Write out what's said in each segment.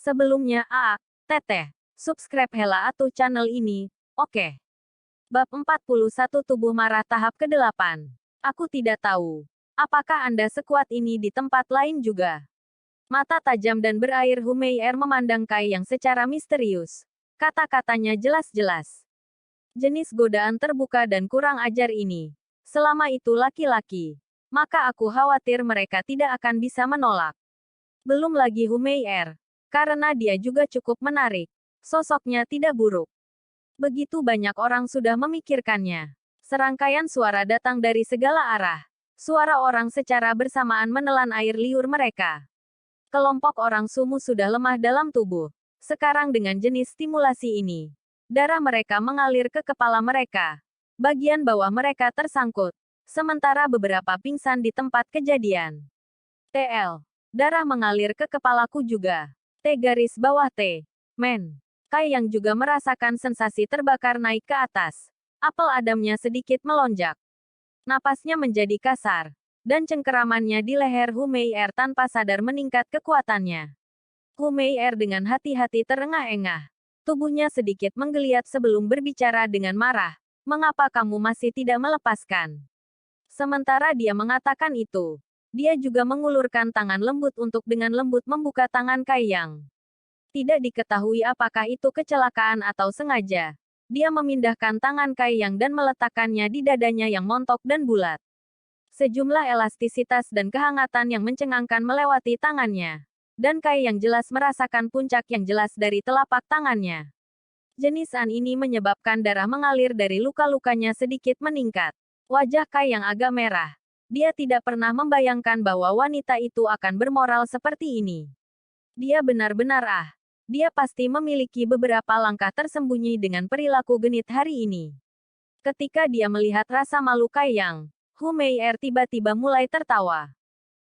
Sebelumnya, teteh, subscribe Hela Atuh channel ini, oke. Bab 41 Tubuh Marah tahap ke-8. Aku tidak tahu. Apakah Anda sekuat ini di tempat lain juga? Mata tajam dan berair Humeier memandang Kai yang secara misterius. Kata-katanya jelas-jelas. Jenis godaan terbuka dan kurang ajar ini. Selama itu laki-laki. Maka aku khawatir mereka tidak akan bisa menolak. Belum lagi Humeier. Karena dia juga cukup menarik. Sosoknya tidak buruk. Begitu banyak orang sudah memikirkannya. Serangkaian suara datang dari segala arah. Suara orang secara bersamaan menelan air liur mereka. Kelompok orang sumu sudah lemah dalam tubuh. Sekarang dengan jenis stimulasi ini, darah mereka mengalir ke kepala mereka. Bagian bawah mereka tersangkut. Sementara beberapa pingsan di tempat kejadian. TL. Darah mengalir ke kepalaku juga. T garis bawah T. Men. Kai yang juga merasakan sensasi terbakar naik ke atas. Apel adamnya sedikit melonjak. Napasnya menjadi kasar. Dan cengkeramannya di leher Humeier tanpa sadar meningkat kekuatannya. Humeier dengan hati-hati terengah-engah. Tubuhnya sedikit menggeliat sebelum berbicara dengan marah. Mengapa kamu masih tidak melepaskan? Sementara dia mengatakan itu, dia juga mengulurkan tangan lembut untuk dengan lembut membuka tangan Kai Yang. Tidak diketahui apakah itu kecelakaan atau sengaja. Dia memindahkan tangan Kai Yang dan meletakkannya di dadanya yang montok dan bulat. Sejumlah elastisitas dan kehangatan yang mencengangkan melewati tangannya. Dan Kai yang jelas merasakan puncak yang jelas dari telapak tangannya. Jenisan ini menyebabkan darah mengalir dari luka-lukanya sedikit meningkat. Wajah Kai yang agak merah. Dia tidak pernah membayangkan bahwa wanita itu akan bermoral seperti ini. Dia benar-benar Dia pasti memiliki beberapa langkah tersembunyi dengan perilaku genit hari ini. Ketika dia melihat rasa malu Kai Yang, Humeier tiba-tiba mulai tertawa.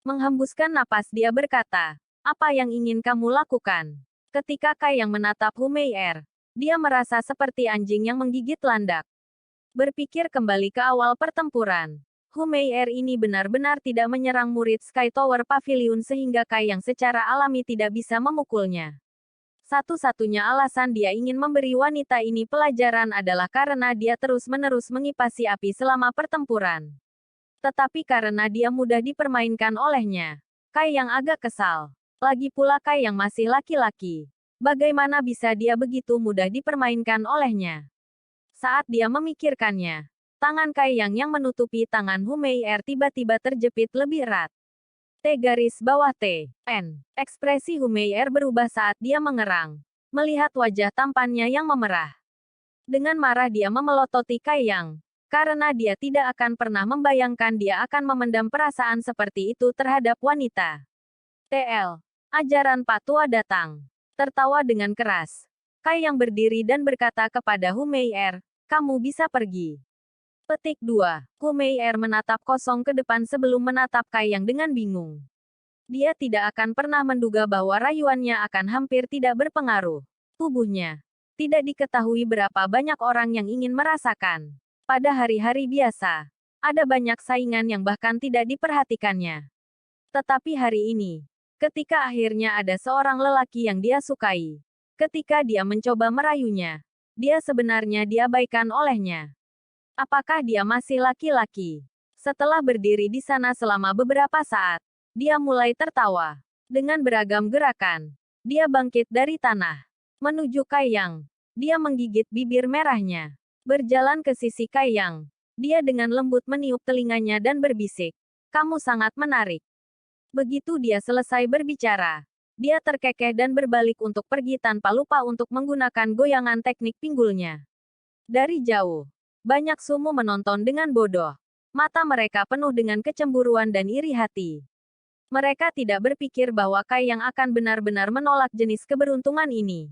Menghembuskan napas dia berkata, apa yang ingin kamu lakukan? Ketika Kai yang menatap Humeier, dia merasa seperti anjing yang menggigit landak. Berpikir kembali ke awal pertempuran. Humeier ini benar-benar tidak menyerang murid Sky Tower Pavilion sehingga Kai yang secara alami tidak bisa memukulnya. Satu-satunya alasan dia ingin memberi wanita ini pelajaran adalah karena dia terus-menerus mengipasi api selama pertempuran. Tetapi karena dia mudah dipermainkan olehnya, Kai yang agak kesal. Lagi pula Kai yang masih laki-laki. Bagaimana bisa dia begitu mudah dipermainkan olehnya? Saat dia memikirkannya, tangan Kai yang menutupi tangan Humeier tiba-tiba terjepit lebih erat. T garis bawah T. N. Ekspresi Humeier berubah saat dia mengerang. Melihat wajah tampannya yang memerah. Dengan marah dia memelototi Kai Yang. Karena dia tidak akan pernah membayangkan dia akan memendam perasaan seperti itu terhadap wanita. TL. Ajaran Patua datang. Tertawa dengan keras. Kai yang berdiri dan berkata kepada Humeier, kamu bisa pergi. Petik 2. Humeier menatap kosong ke depan sebelum menatap Kai yang dengan bingung. Dia tidak akan pernah menduga bahwa rayuannya akan hampir tidak berpengaruh. Tubuhnya. Tidak diketahui berapa banyak orang yang ingin merasakan. Pada hari-hari biasa, ada banyak saingan yang bahkan tidak diperhatikannya. Tetapi hari ini, ketika akhirnya ada seorang lelaki yang dia sukai, ketika dia mencoba merayunya, dia sebenarnya diabaikan olehnya. Apakah dia masih laki-laki? Setelah berdiri di sana selama beberapa saat, dia mulai tertawa. Dengan beragam gerakan, dia bangkit dari tanah, menuju Kai Yang. Dia menggigit bibir merahnya. Berjalan ke sisi Kai Yang. Dia dengan lembut meniup telinganya dan berbisik. Kamu sangat menarik. Begitu dia selesai berbicara, dia terkekeh dan berbalik untuk pergi tanpa lupa untuk menggunakan goyangan teknik pinggulnya. Dari jauh, banyak sumu menonton dengan bodoh. Mata mereka penuh dengan kecemburuan dan iri hati. Mereka tidak berpikir bahwa Kai Yang akan benar-benar menolak jenis keberuntungan ini.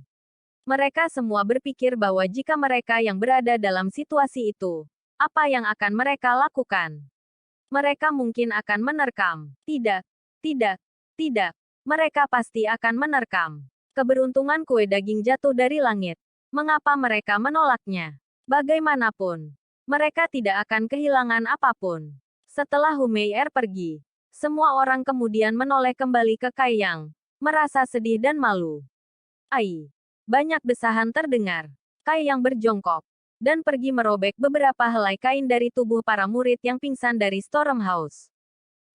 Mereka semua berpikir bahwa jika mereka yang berada dalam situasi itu, apa yang akan mereka lakukan? Mereka mungkin akan menerkam. Tidak, tidak, tidak. Mereka pasti akan menerkam. Keberuntungan kue daging jatuh dari langit. Mengapa mereka menolaknya? Bagaimanapun, mereka tidak akan kehilangan apapun. Setelah Humeier pergi, semua orang kemudian menoleh kembali ke Kai Yang, merasa sedih dan malu. Ai. Banyak desahan terdengar. Kai yang berjongkok dan pergi merobek beberapa helai kain dari tubuh para murid yang pingsan dari Storm House.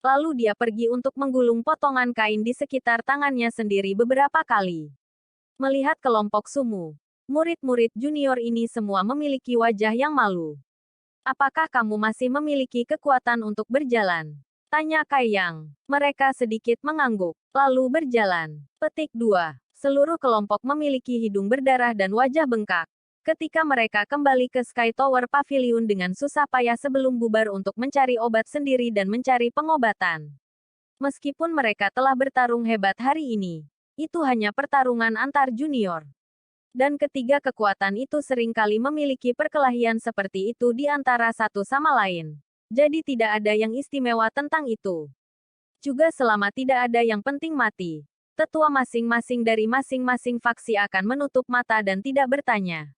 Lalu dia pergi untuk menggulung potongan kain di sekitar tangannya sendiri beberapa kali. Melihat kelompok Sumu, murid-murid junior ini semua memiliki wajah yang malu. Apakah kamu masih memiliki kekuatan untuk berjalan? Tanya Kai Yang. Mereka sedikit mengangguk, lalu berjalan. Petik 2. Seluruh kelompok memiliki hidung berdarah dan wajah bengkak. Ketika mereka kembali ke Sky Tower Pavilion dengan susah payah sebelum bubar untuk mencari obat sendiri dan mencari pengobatan. Meskipun mereka telah bertarung hebat hari ini, itu hanya pertarungan antar junior. Dan ketiga kekuatan itu seringkali memiliki perkelahian seperti itu di antara satu sama lain. Jadi tidak ada yang istimewa tentang itu. Juga selama tidak ada yang penting mati, tetua masing-masing dari masing-masing faksi akan menutup mata dan tidak bertanya.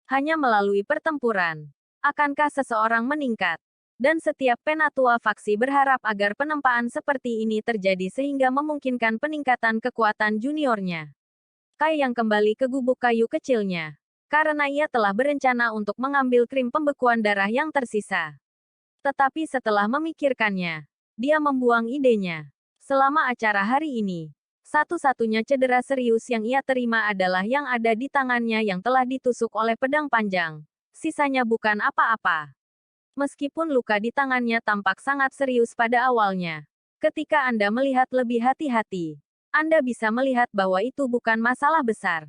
Hanya melalui pertempuran, akankah seseorang meningkat? Dan setiap penatua faksi berharap agar penempaan seperti ini terjadi sehingga memungkinkan peningkatan kekuatan juniornya. Kai yang kembali ke gubuk kayu kecilnya. Karena ia telah berencana untuk mengambil krim pembekuan darah yang tersisa. Tetapi setelah memikirkannya, dia membuang idenya. Selama acara hari ini, satu-satunya cedera serius yang ia terima adalah yang ada di tangannya yang telah ditusuk oleh pedang panjang. Sisanya bukan apa-apa. Meskipun luka di tangannya tampak sangat serius pada awalnya, ketika Anda melihat lebih hati-hati, Anda bisa melihat bahwa itu bukan masalah besar.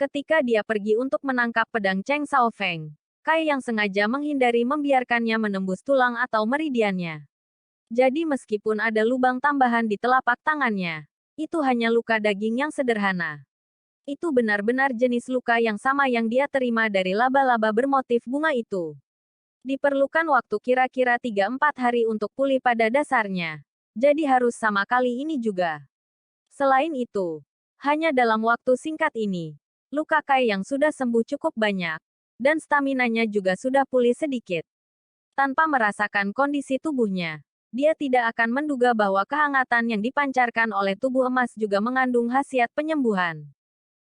Ketika dia pergi untuk menangkap pedang Cheng Xiaofeng, Kai yang sengaja menghindari membiarkannya menembus tulang atau meridiannya. Jadi meskipun ada lubang tambahan di telapak tangannya, itu hanya luka daging yang sederhana. Itu benar-benar jenis luka yang sama yang dia terima dari laba-laba bermotif bunga itu. Diperlukan waktu kira-kira 3-4 hari untuk pulih pada dasarnya. Jadi harus sama kali ini juga. Selain itu, hanya dalam waktu singkat ini, luka Kai yang sudah sembuh cukup banyak, dan staminanya juga sudah pulih sedikit. Tanpa merasakan kondisi tubuhnya, dia tidak akan menduga bahwa kehangatan yang dipancarkan oleh tubuh emas juga mengandung khasiat penyembuhan.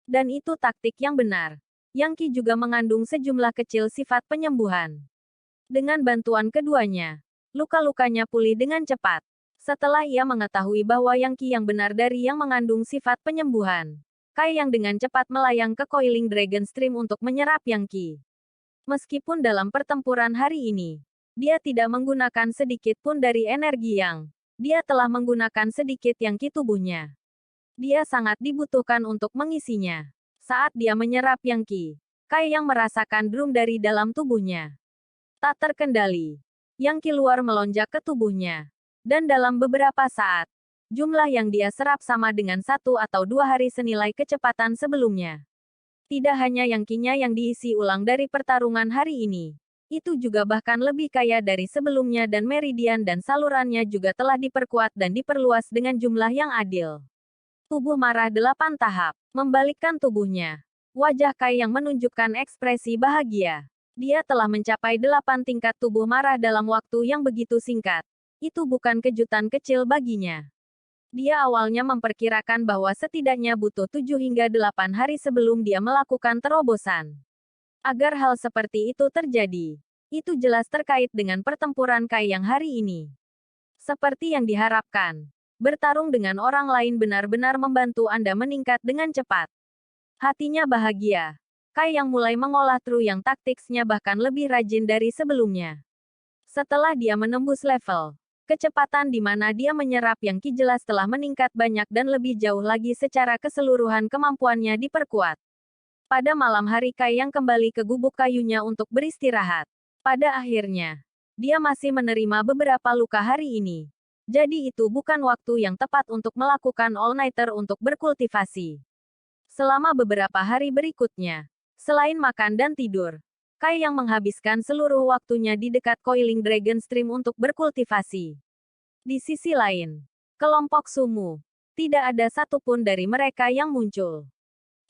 Dan itu taktik yang benar. Yang Qi juga mengandung sejumlah kecil sifat penyembuhan. Dengan bantuan keduanya, luka-lukanya pulih dengan cepat. Setelah ia mengetahui bahwa Yang Qi yang benar dari yang mengandung sifat penyembuhan, Kai yang dengan cepat melayang ke Coiling Dragon Stream untuk menyerap Yang Qi. Meskipun dalam pertempuran hari ini, dia tidak menggunakan sedikit pun dari energi yang dia telah menggunakan sedikit Yang Qi tubuhnya. Dia sangat dibutuhkan untuk mengisinya. Saat dia menyerap Yang Qi, Kai yang merasakan drum dari dalam tubuhnya. Tak terkendali. Yang Qi luar melonjak ke tubuhnya. Dan dalam beberapa saat, jumlah yang dia serap sama dengan 1 atau 2 hari senilai kecepatan sebelumnya. Tidak hanya Yang Qi-nya yang diisi ulang dari pertarungan hari ini. Itu juga bahkan lebih kaya dari sebelumnya dan meridian dan salurannya juga telah diperkuat dan diperluas dengan jumlah yang adil. Tubuh marah 8 tahap. Membalikkan tubuhnya. Wajah Kai yang menunjukkan ekspresi bahagia. Dia telah mencapai 8 tingkat tubuh marah dalam waktu yang begitu singkat. Itu bukan kejutan kecil baginya. Dia awalnya memperkirakan bahwa setidaknya butuh 7 hingga 8 hari sebelum dia melakukan terobosan. Agar hal seperti itu terjadi, itu jelas terkait dengan pertempuran Kai yang hari ini. Seperti yang diharapkan, bertarung dengan orang lain benar-benar membantu Anda meningkat dengan cepat. Hatinya bahagia. Kai yang mulai mengolah tru yang taktiknya bahkan lebih rajin dari sebelumnya. Setelah dia menembus level, kecepatan di mana dia menyerap Yang Qi jelas telah meningkat banyak dan lebih jauh lagi secara keseluruhan kemampuannya diperkuat. Pada malam hari Kai yang kembali ke gubuk kayunya untuk beristirahat. Pada akhirnya, dia masih menerima beberapa luka hari ini. Jadi itu bukan waktu yang tepat untuk melakukan all-nighter untuk berkultivasi. Selama beberapa hari berikutnya, selain makan dan tidur, Kai yang menghabiskan seluruh waktunya di dekat Coiling Dragon Stream untuk berkultivasi. Di sisi lain, kelompok Sumu, tidak ada satupun dari mereka yang muncul.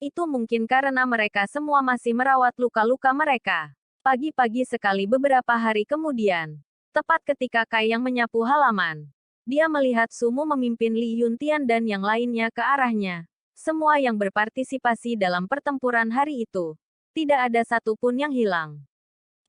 Itu mungkin karena mereka semua masih merawat luka-luka mereka. Pagi-pagi sekali beberapa hari kemudian, tepat ketika Kai yang menyapu halaman, dia melihat Sumu memimpin Li Yuntian dan yang lainnya ke arahnya. semua yang berpartisipasi dalam pertempuran hari itu. Tidak ada satupun yang hilang.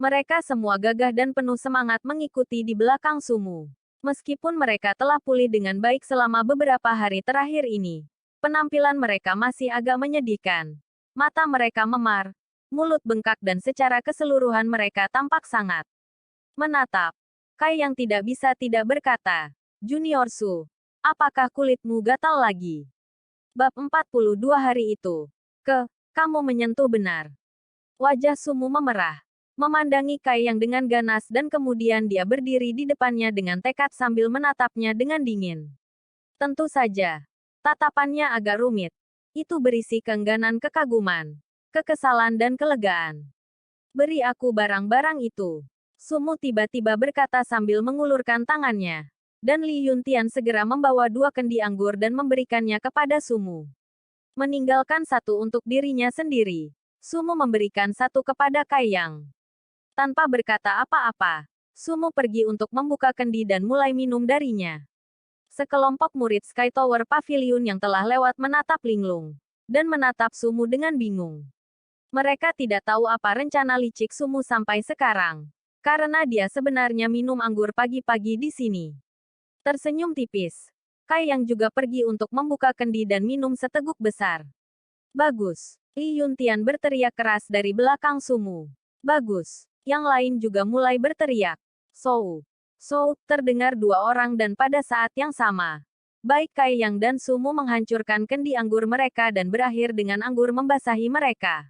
Mereka semua gagah dan penuh semangat mengikuti di belakang Sumu. Meskipun mereka telah pulih dengan baik selama beberapa hari terakhir ini, penampilan mereka masih agak menyedihkan. Mata mereka memar, mulut bengkak dan secara keseluruhan mereka tampak sangat menatap. Kai yang tidak bisa tidak berkata, Junior Su, apakah kulitmu gatal lagi? Bab 42 hari itu. Kamu menyentuh benar. Wajah Sumu memerah. Memandangi Kai yang dengan ganas dan kemudian dia berdiri di depannya dengan tekad sambil menatapnya dengan dingin. Tentu saja. Tatapannya agak rumit. Itu berisi keengganan kekaguman, kekesalan dan kelegaan. Beri aku barang-barang itu. Sumu tiba-tiba berkata sambil mengulurkan tangannya. Dan Li Yuntian segera membawa 2 kendi anggur dan memberikannya kepada Sumu. Meninggalkan 1 untuk dirinya sendiri. Sumu memberikan 1 kepada Kai Yang. Tanpa berkata apa-apa, Sumu pergi untuk membuka kendi dan mulai minum darinya. Sekelompok murid Sky Tower Pavilion yang telah lewat menatap linglung. Dan menatap Sumu dengan bingung. Mereka tidak tahu apa rencana licik Sumu sampai sekarang. Karena dia sebenarnya minum anggur pagi-pagi di sini. Tersenyum tipis. Kai Yang juga pergi untuk membuka kendi dan minum seteguk besar. Bagus. Li Yuntian berteriak keras dari belakang Sumu. Bagus. Yang lain juga mulai berteriak. Sou. Sou, terdengar 2 orang dan pada saat yang sama. Baik Kai Yang dan Sumu menghancurkan kendi anggur mereka dan berakhir dengan anggur membasahi mereka.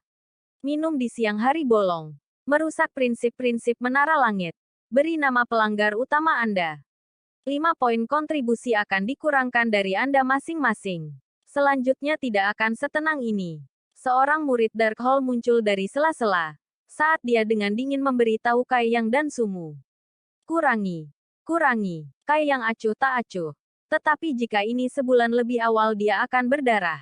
Minum di siang hari bolong. Merusak prinsip-prinsip menara langit. Beri nama pelanggar utama Anda. 5 poin kontribusi akan dikurangkan dari Anda masing-masing. Selanjutnya tidak akan setenang ini. Seorang murid Dark Hall muncul dari sela-sela. Saat dia dengan dingin memberitahu Kai Yang dan Sumu. Kurangi. Kai Yang acuh tak acuh. Tetapi jika ini sebulan lebih awal dia akan berdarah.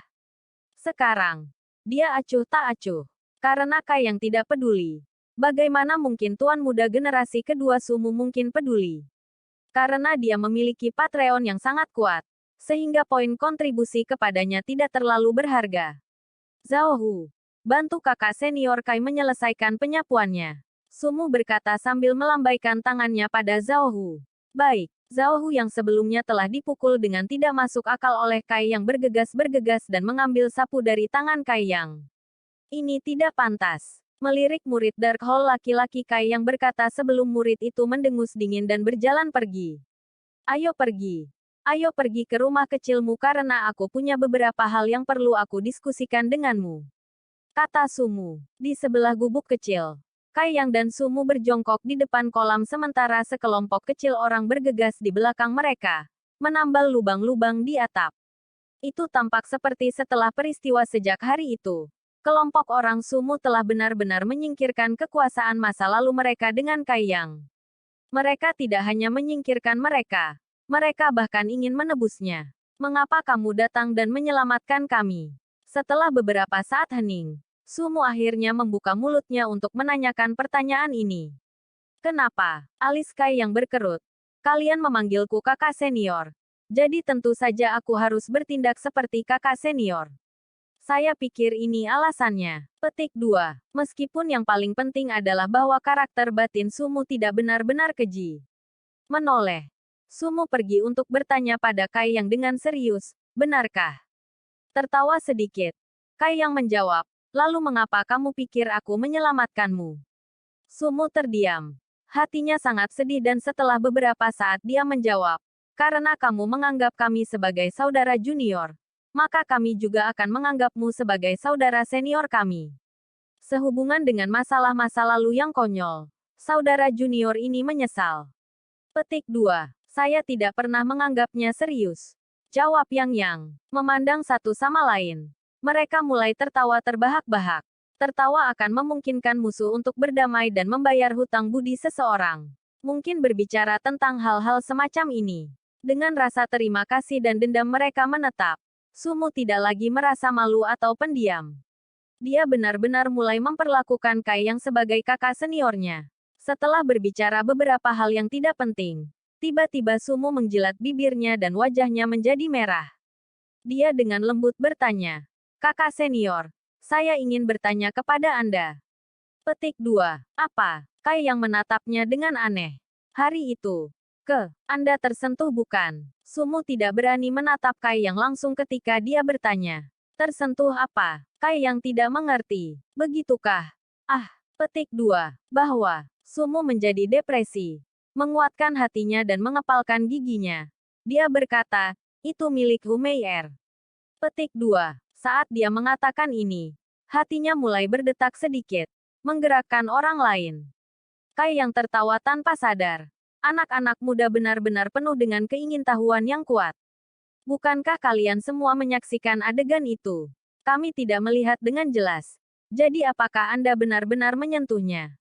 Sekarang. Dia acuh tak acuh. Karena Kai Yang tidak peduli. Bagaimana mungkin tuan muda generasi kedua Sumu mungkin peduli? Karena dia memiliki Patreon yang sangat kuat. Sehingga poin kontribusi kepadanya tidak terlalu berharga. Zhao Hu. Bantu kakak senior Kai menyelesaikan penyapuannya. Sumu berkata sambil melambaikan tangannya pada Zhao Hu. Baik, Zhao Hu yang sebelumnya telah dipukul dengan tidak masuk akal oleh Kai Yang bergegas-bergegas dan mengambil sapu dari tangan Kai Yang. Ini tidak pantas. Melirik murid Dark Hall laki-laki Kai Yang berkata sebelum murid itu mendengus dingin dan berjalan pergi. Ayo pergi. Ayo pergi ke rumah kecilmu karena aku punya beberapa hal yang perlu aku diskusikan denganmu. Kata Sumu. Di sebelah gubuk kecil. Kai Yang dan Sumu berjongkok di depan kolam sementara sekelompok kecil orang bergegas di belakang mereka. Menambal lubang-lubang di atap. Itu tampak seperti setelah peristiwa sejak hari itu. Kelompok orang Sumu telah benar-benar menyingkirkan kekuasaan masa lalu mereka dengan Kai Yang. Mereka tidak hanya menyingkirkan mereka. Mereka bahkan ingin menebusnya. Mengapa kamu datang dan menyelamatkan kami? Setelah beberapa saat hening, Sumu akhirnya membuka mulutnya untuk menanyakan pertanyaan ini. Kenapa? Alis Kai Yang berkerut. Kalian memanggilku kakak senior. Jadi tentu saja aku harus bertindak seperti kakak senior. Saya pikir ini alasannya. Petik 2. Meskipun yang paling penting adalah bahwa karakter batin Sumu tidak benar-benar keji. Menoleh. Sumu pergi untuk bertanya pada Kai Yang dengan serius, benarkah? Tertawa sedikit. Kai Yang menjawab, lalu mengapa kamu pikir aku menyelamatkanmu? Sumu terdiam. Hatinya sangat sedih dan setelah beberapa saat dia menjawab, karena kamu menganggap kami sebagai saudara junior, maka kami juga akan menganggapmu sebagai saudara senior kami. Sehubungan dengan masalah-masa lalu yang konyol, saudara junior ini menyesal. Petik 2. Saya tidak pernah menganggapnya serius. Jawab Yang. Memandang satu sama lain. Mereka mulai tertawa terbahak-bahak. Tertawa akan memungkinkan musuh untuk berdamai dan membayar hutang budi seseorang. Mungkin berbicara tentang hal-hal semacam ini. Dengan rasa terima kasih dan dendam mereka menetap. Sumu tidak lagi merasa malu atau pendiam. Dia benar-benar mulai memperlakukan Kai Yang sebagai kakak seniornya. Setelah berbicara beberapa hal yang tidak penting, tiba-tiba Sumu menjilat bibirnya dan wajahnya menjadi merah. Dia dengan lembut bertanya. Kakak senior, saya ingin bertanya kepada Anda. Petik 2. Apa? Kai yang menatapnya dengan aneh. Hari itu. Anda tersentuh bukan? Sumu tidak berani menatap Kai yang langsung ketika dia bertanya. Tersentuh apa? Kai yang tidak mengerti. Begitukah? Petik 2. Bahwa Sumu menjadi depresi. Menguatkan hatinya dan mengepalkan giginya. Dia berkata, itu milik Humeier. Petik 2. Saat dia mengatakan ini, hatinya mulai berdetak sedikit. Menggerakkan orang lain. Kai yang tertawa tanpa sadar. Anak-anak muda benar-benar penuh dengan keingintahuan yang kuat. Bukankah kalian semua menyaksikan adegan itu? Kami tidak melihat dengan jelas. Jadi apakah Anda benar-benar menyentuhnya?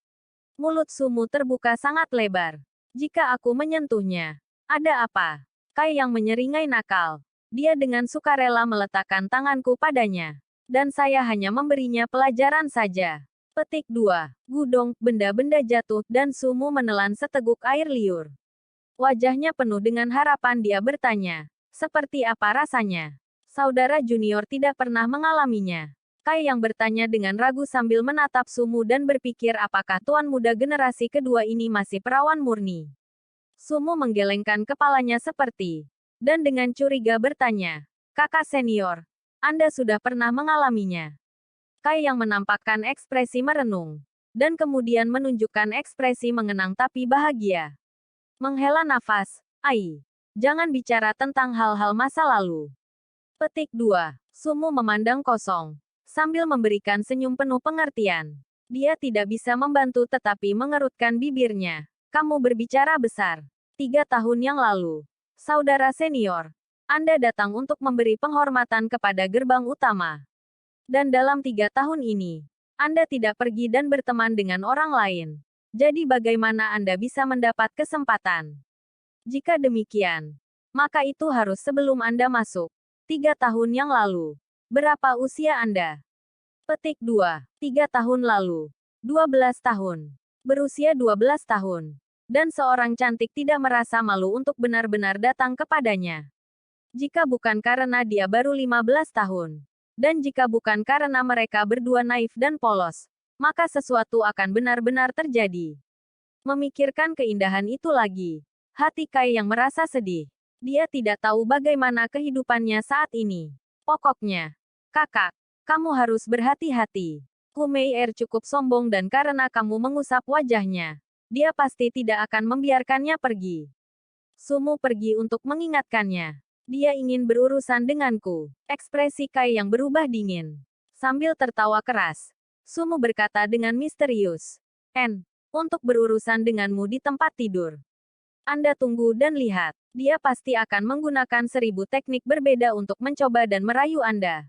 Mulut Sumu terbuka sangat lebar. Jika aku menyentuhnya, ada apa? Kai yang menyeringai nakal. Dia dengan sukarela meletakkan tanganku padanya. Dan saya hanya memberinya pelajaran saja. Petik 2. Gudong, benda-benda jatuh, dan Sumu menelan seteguk air liur. Wajahnya penuh dengan harapan dia bertanya. Seperti apa rasanya? Saudara junior tidak pernah mengalaminya. Kai yang bertanya dengan ragu sambil menatap Sumu dan berpikir apakah tuan muda generasi kedua ini masih perawan murni. Sumu menggelengkan kepalanya seperti. Dan dengan curiga bertanya. Kakak senior, Anda sudah pernah mengalaminya? Kai yang menampakkan ekspresi merenung. Dan kemudian menunjukkan ekspresi mengenang tapi bahagia. Menghela nafas. Jangan bicara tentang hal-hal masa lalu. Petik 2. Sumu memandang kosong. Sambil memberikan senyum penuh pengertian. Dia tidak bisa membantu tetapi mengerutkan bibirnya. Kamu berbicara besar. 3 tahun yang lalu. Saudara senior. Anda datang untuk memberi penghormatan kepada gerbang utama. Dan dalam 3 tahun ini, Anda tidak pergi dan berteman dengan orang lain. Jadi bagaimana Anda bisa mendapat kesempatan? Jika demikian, maka itu harus sebelum Anda masuk. 3 tahun yang lalu. Berapa usia Anda? Petik 2. 3 tahun lalu. 12 tahun. Berusia 12 tahun. Dan seorang cantik tidak merasa malu untuk benar-benar datang kepadanya. Jika bukan karena dia baru 15 tahun. Dan jika bukan karena mereka berdua naif dan polos, maka sesuatu akan benar-benar terjadi. Memikirkan keindahan itu lagi. Hati Kai yang merasa sedih. Dia tidak tahu bagaimana kehidupannya saat ini. Pokoknya, kakak, kamu harus berhati-hati. Humeier cukup sombong dan karena kamu mengusap wajahnya, dia pasti tidak akan membiarkannya pergi. Sumu pergi untuk mengingatkannya. Dia ingin berurusan denganku. Ekspresi Kai yang berubah dingin. Sambil tertawa keras, Sumu berkata dengan misterius. Untuk berurusan denganmu di tempat tidur. Anda tunggu dan lihat. Dia pasti akan menggunakan 1000 teknik berbeda untuk mencoba dan merayu Anda.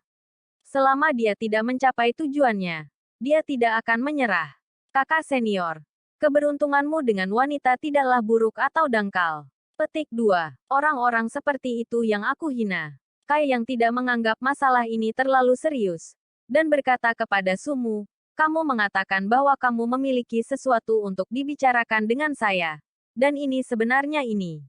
Selama dia tidak mencapai tujuannya, dia tidak akan menyerah. Kakak senior, keberuntunganmu dengan wanita tidaklah buruk atau dangkal. Petik 2. Orang-orang seperti itu yang aku hina. Kai yang tidak menganggap masalah ini terlalu serius. Dan berkata kepada Sumu, kamu mengatakan bahwa kamu memiliki sesuatu untuk dibicarakan dengan saya. Dan ini sebenarnya ini.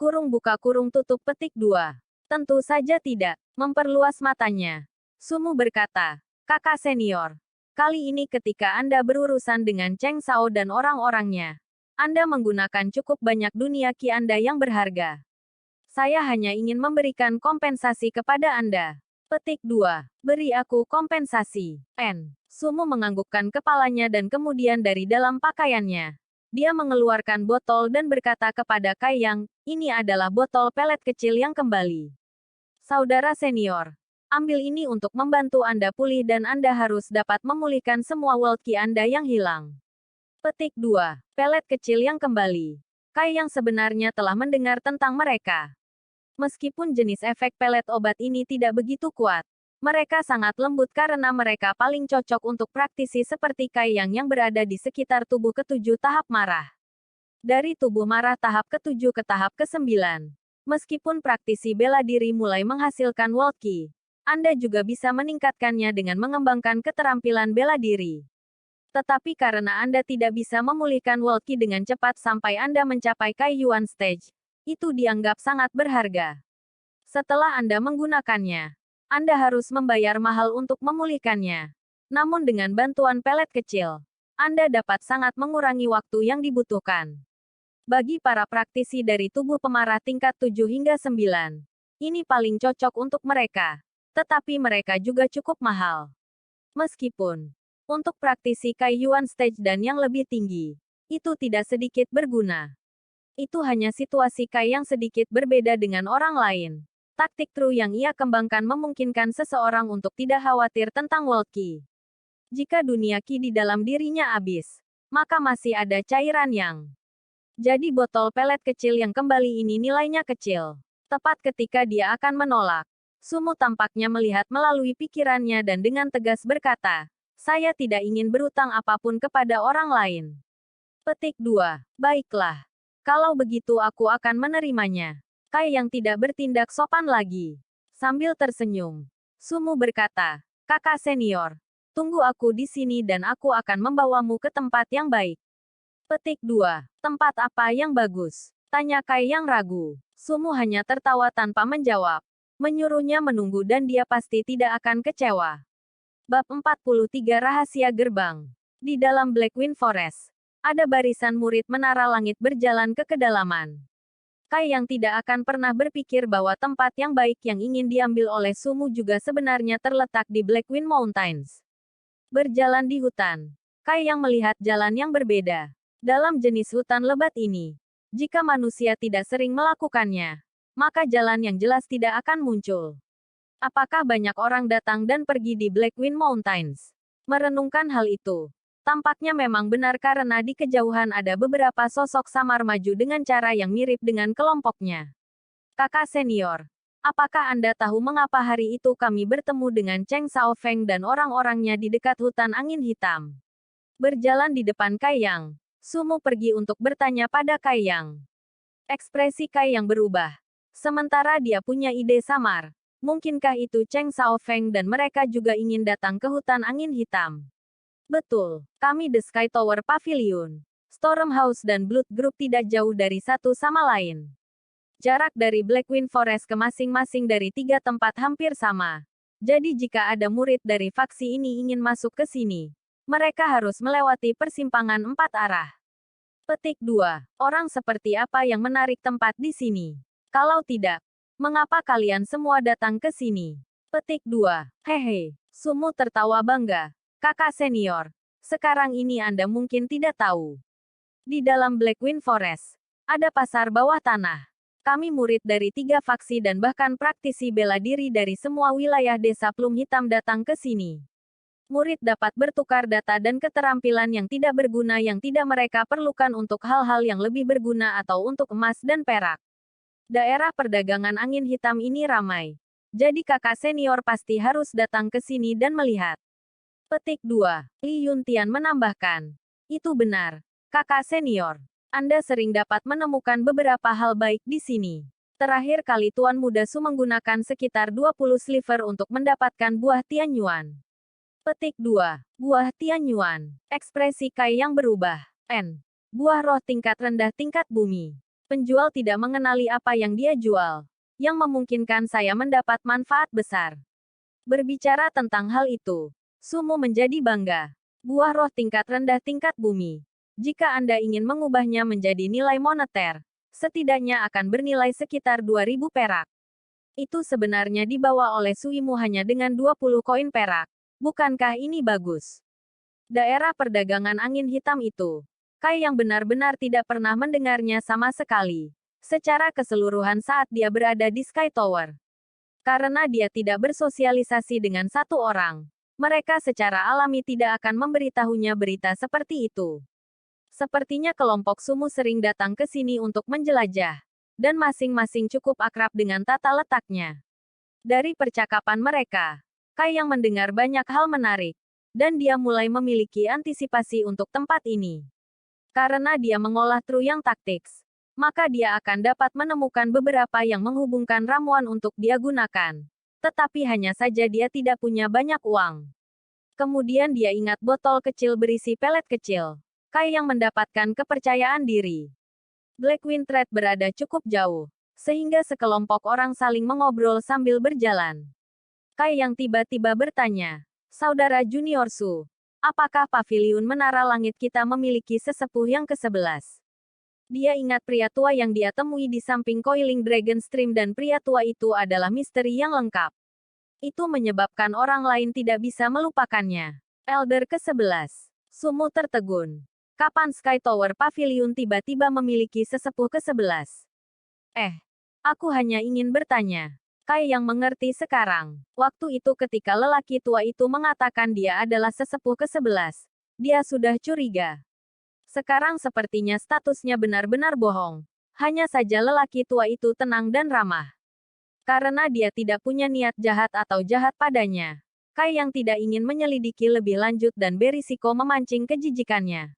Kurung buka kurung tutup petik 2. Tentu saja tidak. Memperluas matanya. Sumu berkata, kakak senior. Kali ini ketika Anda berurusan dengan Cheng Sao dan orang-orangnya, Anda menggunakan cukup banyak dunia Qi Anda yang berharga. Saya hanya ingin memberikan kompensasi kepada Anda. Petik 2. Beri aku kompensasi. Sumu menganggukkan kepalanya dan kemudian dari dalam pakaiannya. Dia mengeluarkan botol dan berkata kepada Kai Yang, ini adalah botol pelet kecil yang kembali. Saudara senior, ambil ini untuk membantu Anda pulih dan Anda harus dapat memulihkan semua world Qi Anda yang hilang. Petik 2. Pelet kecil yang kembali. Kai yang sebenarnya telah mendengar tentang mereka. Meskipun jenis efek pelet obat ini tidak begitu kuat, mereka sangat lembut karena mereka paling cocok untuk praktisi seperti Kai yang berada di sekitar tubuh ketujuh tahap marah. Dari tubuh marah tahap ketujuh ke tahap ke-9. Meskipun praktisi bela diri mulai menghasilkan world Qi, Anda juga bisa meningkatkannya dengan mengembangkan keterampilan bela diri. Tetapi karena Anda tidak bisa memulihkan world Qi dengan cepat sampai Anda mencapai Kai Yuan Stage, itu dianggap sangat berharga. Setelah Anda menggunakannya, Anda harus membayar mahal untuk memulihkannya. Namun dengan bantuan pelet kecil, Anda dapat sangat mengurangi waktu yang dibutuhkan. Bagi para praktisi dari tubuh pemarah tingkat 7 hingga 9, ini paling cocok untuk mereka. Tetapi mereka juga cukup mahal. Meskipun, untuk praktisi Kaiyuan Stage dan yang lebih tinggi, itu tidak sedikit berguna. Itu hanya situasi Kai yang sedikit berbeda dengan orang lain. Taktik True yang ia kembangkan memungkinkan seseorang untuk tidak khawatir tentang World Ki. Jika dunia Ki di dalam dirinya habis, maka masih ada cairan yang. Jadi botol pelet kecil yang kembali ini nilainya kecil. Tepat ketika dia akan menolak, Sumu tampaknya melihat melalui pikirannya dan dengan tegas berkata, saya tidak ingin berutang apapun kepada orang lain. Petik 2. Baiklah. Kalau begitu aku akan menerimanya. Kai yang tidak bertindak sopan lagi. Sambil tersenyum, Sumu berkata, kakak senior, tunggu aku di sini dan aku akan membawamu ke tempat yang baik. Petik 2. Tempat apa yang bagus? Tanya Kai yang ragu. Sumu hanya tertawa tanpa menjawab. Menyuruhnya menunggu dan dia pasti tidak akan kecewa. Bab 43 Rahasia Gerbang. Di dalam Blackwind Forest, ada barisan murid menara langit berjalan ke kedalaman. Kai yang tidak akan pernah berpikir bahwa tempat yang baik yang ingin diambil oleh Sumu juga sebenarnya terletak di Blackwind Mountains. Berjalan di hutan, Kai yang melihat jalan yang berbeda. Dalam jenis hutan lebat ini, jika manusia tidak sering melakukannya, maka jalan yang jelas tidak akan muncul. Apakah banyak orang datang dan pergi di Blackwind Mountains? Merenungkan hal itu, tampaknya memang benar karena di kejauhan ada beberapa sosok samar maju dengan cara yang mirip dengan kelompoknya. Kakak senior, apakah Anda tahu mengapa hari itu kami bertemu dengan Cheng Xiaofeng dan orang-orangnya di dekat hutan angin hitam? Berjalan di depan Kaiyang, Sumu pergi untuk bertanya pada Kaiyang. Ekspresi Kaiyang berubah. Sementara dia punya ide samar. Mungkinkah itu Cheng Xiaofeng dan mereka juga ingin datang ke hutan angin hitam? Betul, kami The Sky Tower Pavilion, Storm House dan Blood Group tidak jauh dari satu sama lain. Jarak dari Blackwind Forest ke masing-masing dari 3 tempat hampir sama. Jadi jika ada murid dari faksi ini ingin masuk ke sini, mereka harus melewati persimpangan 4 arah. Petik 2. Orang seperti apa yang menarik tempat di sini? Kalau tidak, mengapa kalian semua datang ke sini? Petik 2. Hehe, Sumu tertawa bangga. Kakak senior, sekarang ini Anda mungkin tidak tahu. Di dalam Blackwind Forest, ada pasar bawah tanah. Kami murid dari 3 faksi dan bahkan praktisi bela diri dari semua wilayah desa Plum Hitam datang ke sini. Murid dapat bertukar data dan keterampilan yang tidak berguna yang tidak mereka perlukan untuk hal-hal yang lebih berguna atau untuk emas dan perak. Daerah perdagangan angin hitam ini ramai. Jadi kakak senior pasti harus datang ke sini dan melihat. Petik 2. Li Yuntian menambahkan. Itu benar. Kakak senior. Anda sering dapat menemukan beberapa hal baik di sini. Terakhir kali Tuan Muda Su menggunakan sekitar 20 sliver untuk mendapatkan buah Tianyuan. Petik 2. Buah Tianyuan. Ekspresi Kai yang berubah. N. Buah roh tingkat rendah tingkat bumi. Penjual tidak mengenali apa yang dia jual. Yang memungkinkan saya mendapat manfaat besar. Berbicara tentang hal itu, Sumu menjadi bangga. Buah roh tingkat rendah tingkat bumi. Jika Anda ingin mengubahnya menjadi nilai moneter, setidaknya akan bernilai sekitar 2000 perak. Itu sebenarnya dibawa oleh Suimu hanya dengan 20 koin perak. Bukankah ini bagus? Daerah perdagangan angin hitam itu, Kai yang benar-benar tidak pernah mendengarnya sama sekali. Secara keseluruhan saat dia berada di Sky Tower. Karena dia tidak bersosialisasi dengan satu orang. Mereka secara alami tidak akan memberitahunya berita seperti itu. Sepertinya kelompok Sumu sering datang ke sini untuk menjelajah. Dan masing-masing cukup akrab dengan tata letaknya. Dari percakapan mereka, Kai yang mendengar banyak hal menarik. Dan dia mulai memiliki antisipasi untuk tempat ini. Karena dia mengolah True yang taktiks, maka dia akan dapat menemukan beberapa yang menghubungkan ramuan untuk dia gunakan. Tetapi hanya saja dia tidak punya banyak uang. Kemudian dia ingat botol kecil berisi pelet kecil. Kai yang mendapatkan kepercayaan diri. Blackwind Thread berada cukup jauh. sehingga sekelompok orang saling mengobrol sambil berjalan. Kai yang tiba-tiba bertanya, "Saudara junior Su, apakah paviliun menara langit kita memiliki sesepuh yang ke-11?" Dia ingat pria tua yang dia temui di samping Coiling Dragon Stream dan pria tua itu adalah misteri yang lengkap. Itu menyebabkan orang lain tidak bisa melupakannya. Elder ke-11. Sumu tertegun. Kapan Sky Tower Pavilion tiba-tiba memiliki sesepuh ke-11? Aku hanya ingin bertanya. Kai yang mengerti sekarang. Waktu itu ketika lelaki tua itu mengatakan dia adalah sesepuh ke-11, dia sudah curiga. Sekarang sepertinya statusnya benar-benar bohong. Hanya saja lelaki tua itu tenang dan ramah. Karena dia tidak punya niat jahat atau jahat padanya. Kai yang tidak ingin menyelidiki lebih lanjut dan berisiko memancing kejijikannya.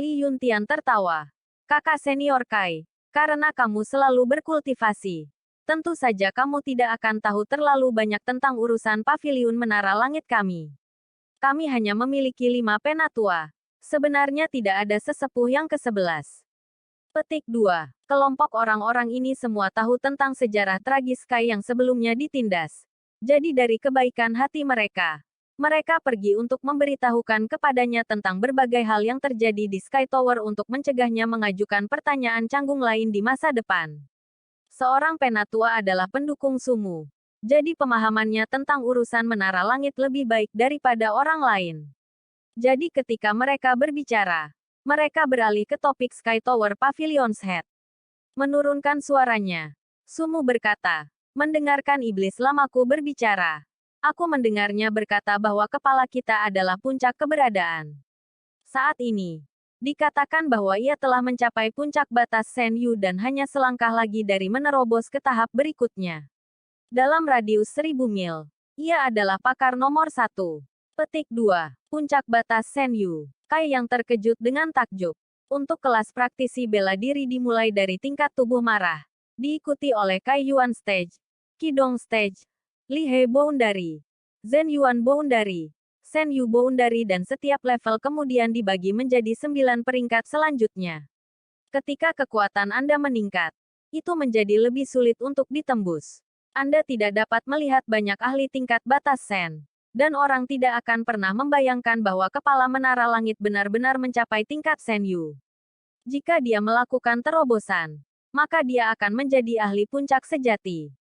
Li Yuntian tertawa. Kakak senior Kai, karena kamu selalu berkultivasi. Tentu saja kamu tidak akan tahu terlalu banyak tentang urusan paviliun menara langit kami. Kami hanya memiliki 5 penatua. Sebenarnya tidak ada sesepuh yang ke-11. Petik 2. Kelompok orang-orang ini semua tahu tentang sejarah tragis Kai yang sebelumnya ditindas. Jadi dari kebaikan hati mereka, mereka pergi untuk memberitahukan kepadanya tentang berbagai hal yang terjadi di Sky Tower untuk mencegahnya mengajukan pertanyaan canggung lain di masa depan. Seorang penatua adalah pendukung Sumu. Jadi pemahamannya tentang urusan menara langit lebih baik daripada orang lain. Jadi ketika mereka berbicara, mereka beralih ke topik Sky Tower Pavilion's Head. Menurunkan suaranya, Sumu berkata, "Mendengarkan iblis lamaku berbicara. Aku mendengarnya berkata bahwa kepala kita adalah puncak keberadaan. Saat ini, dikatakan bahwa ia telah mencapai puncak batas Sen Yu dan hanya selangkah lagi dari menerobos ke tahap berikutnya. Dalam radius 1000 mil, ia adalah pakar nomor 1. Petik 2. Puncak batas Sen Yu. Kai yang terkejut dengan takjub. Untuk kelas praktisi bela diri dimulai dari tingkat tubuh marah. Diikuti oleh Kai Yuan Stage, Qidong Stage, Li He Boundary, Zhen Yuan Boundary, Sen Yu Boundary dan setiap level kemudian dibagi menjadi 9 peringkat selanjutnya. Ketika kekuatan Anda meningkat, itu menjadi lebih sulit untuk ditembus. Anda tidak dapat melihat banyak ahli tingkat batas Sen. Dan orang tidak akan pernah membayangkan bahwa kepala menara langit benar-benar mencapai tingkat Sen Yu. Jika dia melakukan terobosan, maka dia akan menjadi ahli puncak sejati.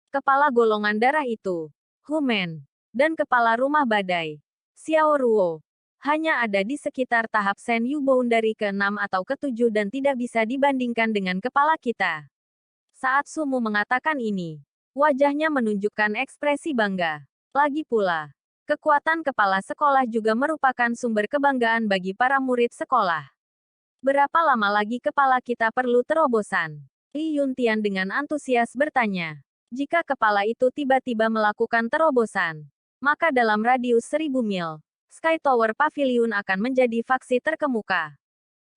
Kepala golongan darah itu, Humen, dan kepala rumah badai, Xiao Ruo, hanya ada di sekitar tahap Sen Yu Boundary ke-6 atau ke-7 dan tidak bisa dibandingkan dengan kepala kita. Saat Sumu mengatakan ini, wajahnya menunjukkan ekspresi bangga. Lagi pula, kekuatan kepala sekolah juga merupakan sumber kebanggaan bagi para murid sekolah. Berapa lama lagi kepala kita perlu terobosan? Li Yuntian dengan antusias bertanya. Jika kepala itu tiba-tiba melakukan terobosan, maka dalam radius 1000 mil, Sky Tower Pavilion akan menjadi faksi terkemuka.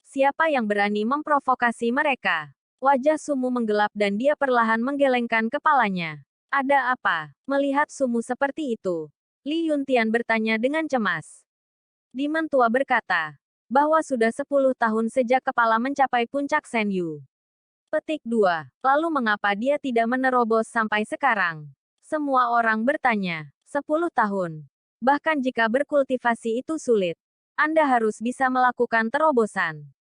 Siapa yang berani memprovokasi mereka? Wajah Sumu menggelap dan dia perlahan menggelengkan kepalanya. Ada apa? Melihat Sumu seperti itu, Li Yuntian bertanya dengan cemas. Demon tua berkata, bahwa sudah 10 tahun sejak kepala mencapai puncak Sen Yu. Petik 2. Lalu mengapa dia tidak menerobos sampai sekarang? Semua orang bertanya. 10 tahun. Bahkan jika berkultivasi itu sulit, Anda harus bisa melakukan terobosan.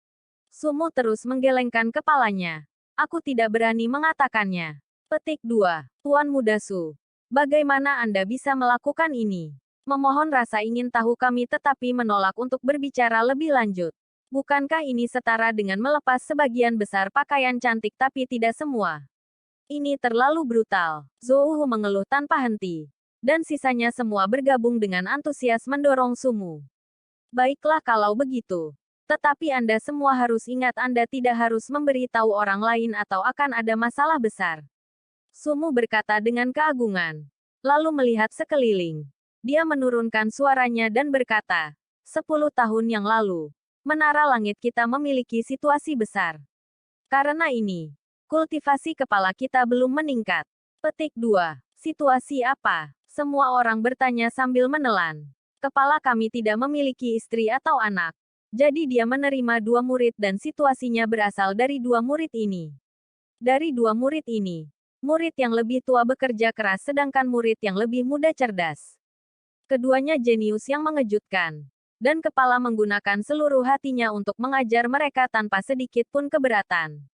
Sumu terus menggelengkan kepalanya. Aku tidak berani mengatakannya. Petik 2. Tuan Muda Su. Bagaimana Anda bisa melakukan ini? Memohon rasa ingin tahu kami tetapi menolak untuk berbicara lebih lanjut. Bukankah ini setara dengan melepas sebagian besar pakaian cantik tapi tidak semua? Ini terlalu brutal. Zhou mengeluh tanpa henti. Dan sisanya semua bergabung dengan antusias mendorong Sumu. Baiklah kalau begitu. Tetapi Anda semua harus ingat Anda tidak harus memberitahu orang lain atau akan ada masalah besar. Sumu berkata dengan keagungan. Lalu melihat sekeliling. Dia menurunkan suaranya dan berkata, 10 tahun yang lalu, menara langit kita memiliki situasi besar. Karena ini, kultivasi kepala kita belum meningkat. Petik 2. Situasi apa? Semua orang bertanya sambil menelan. Kepala kami tidak memiliki istri atau anak. Jadi dia menerima 2 murid dan situasinya berasal dari 2 murid ini. Dari dua murid ini, murid yang lebih tua bekerja keras sedangkan murid yang lebih muda cerdas. Keduanya jenius yang mengejutkan. Dan kepala menggunakan seluruh hatinya untuk mengajar mereka tanpa sedikit pun keberatan.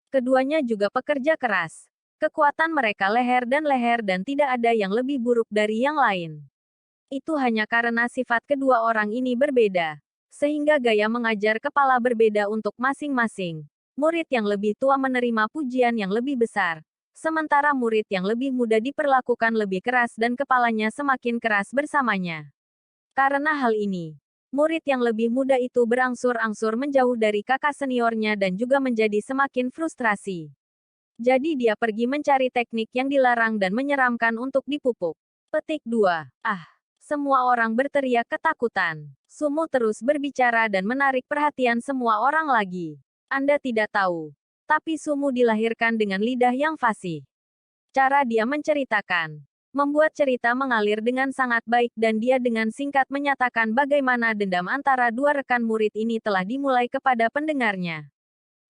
Keduanya juga pekerja keras. Kekuatan mereka leher dan tidak ada yang lebih buruk dari yang lain. Itu hanya karena sifat kedua orang ini berbeda. Sehingga gaya mengajar kepala berbeda untuk masing-masing. Murid yang lebih tua menerima pujian yang lebih besar. Sementara murid yang lebih muda diperlakukan lebih keras dan kepalanya semakin keras bersamanya. Karena hal ini, murid yang lebih muda itu berangsur-angsur menjauh dari kakak seniornya dan juga menjadi semakin frustrasi. Jadi dia pergi mencari teknik yang dilarang dan menyeramkan untuk dipupuk. Petik 2. Ah! Semua orang berteriak ketakutan. Sumu terus berbicara dan menarik perhatian semua orang lagi. Anda tidak tahu. Tapi Sumu dilahirkan dengan lidah yang fasih. Cara dia menceritakan membuat cerita mengalir dengan sangat baik dan dia dengan singkat menyatakan bagaimana dendam antara dua rekan murid ini telah dimulai kepada pendengarnya.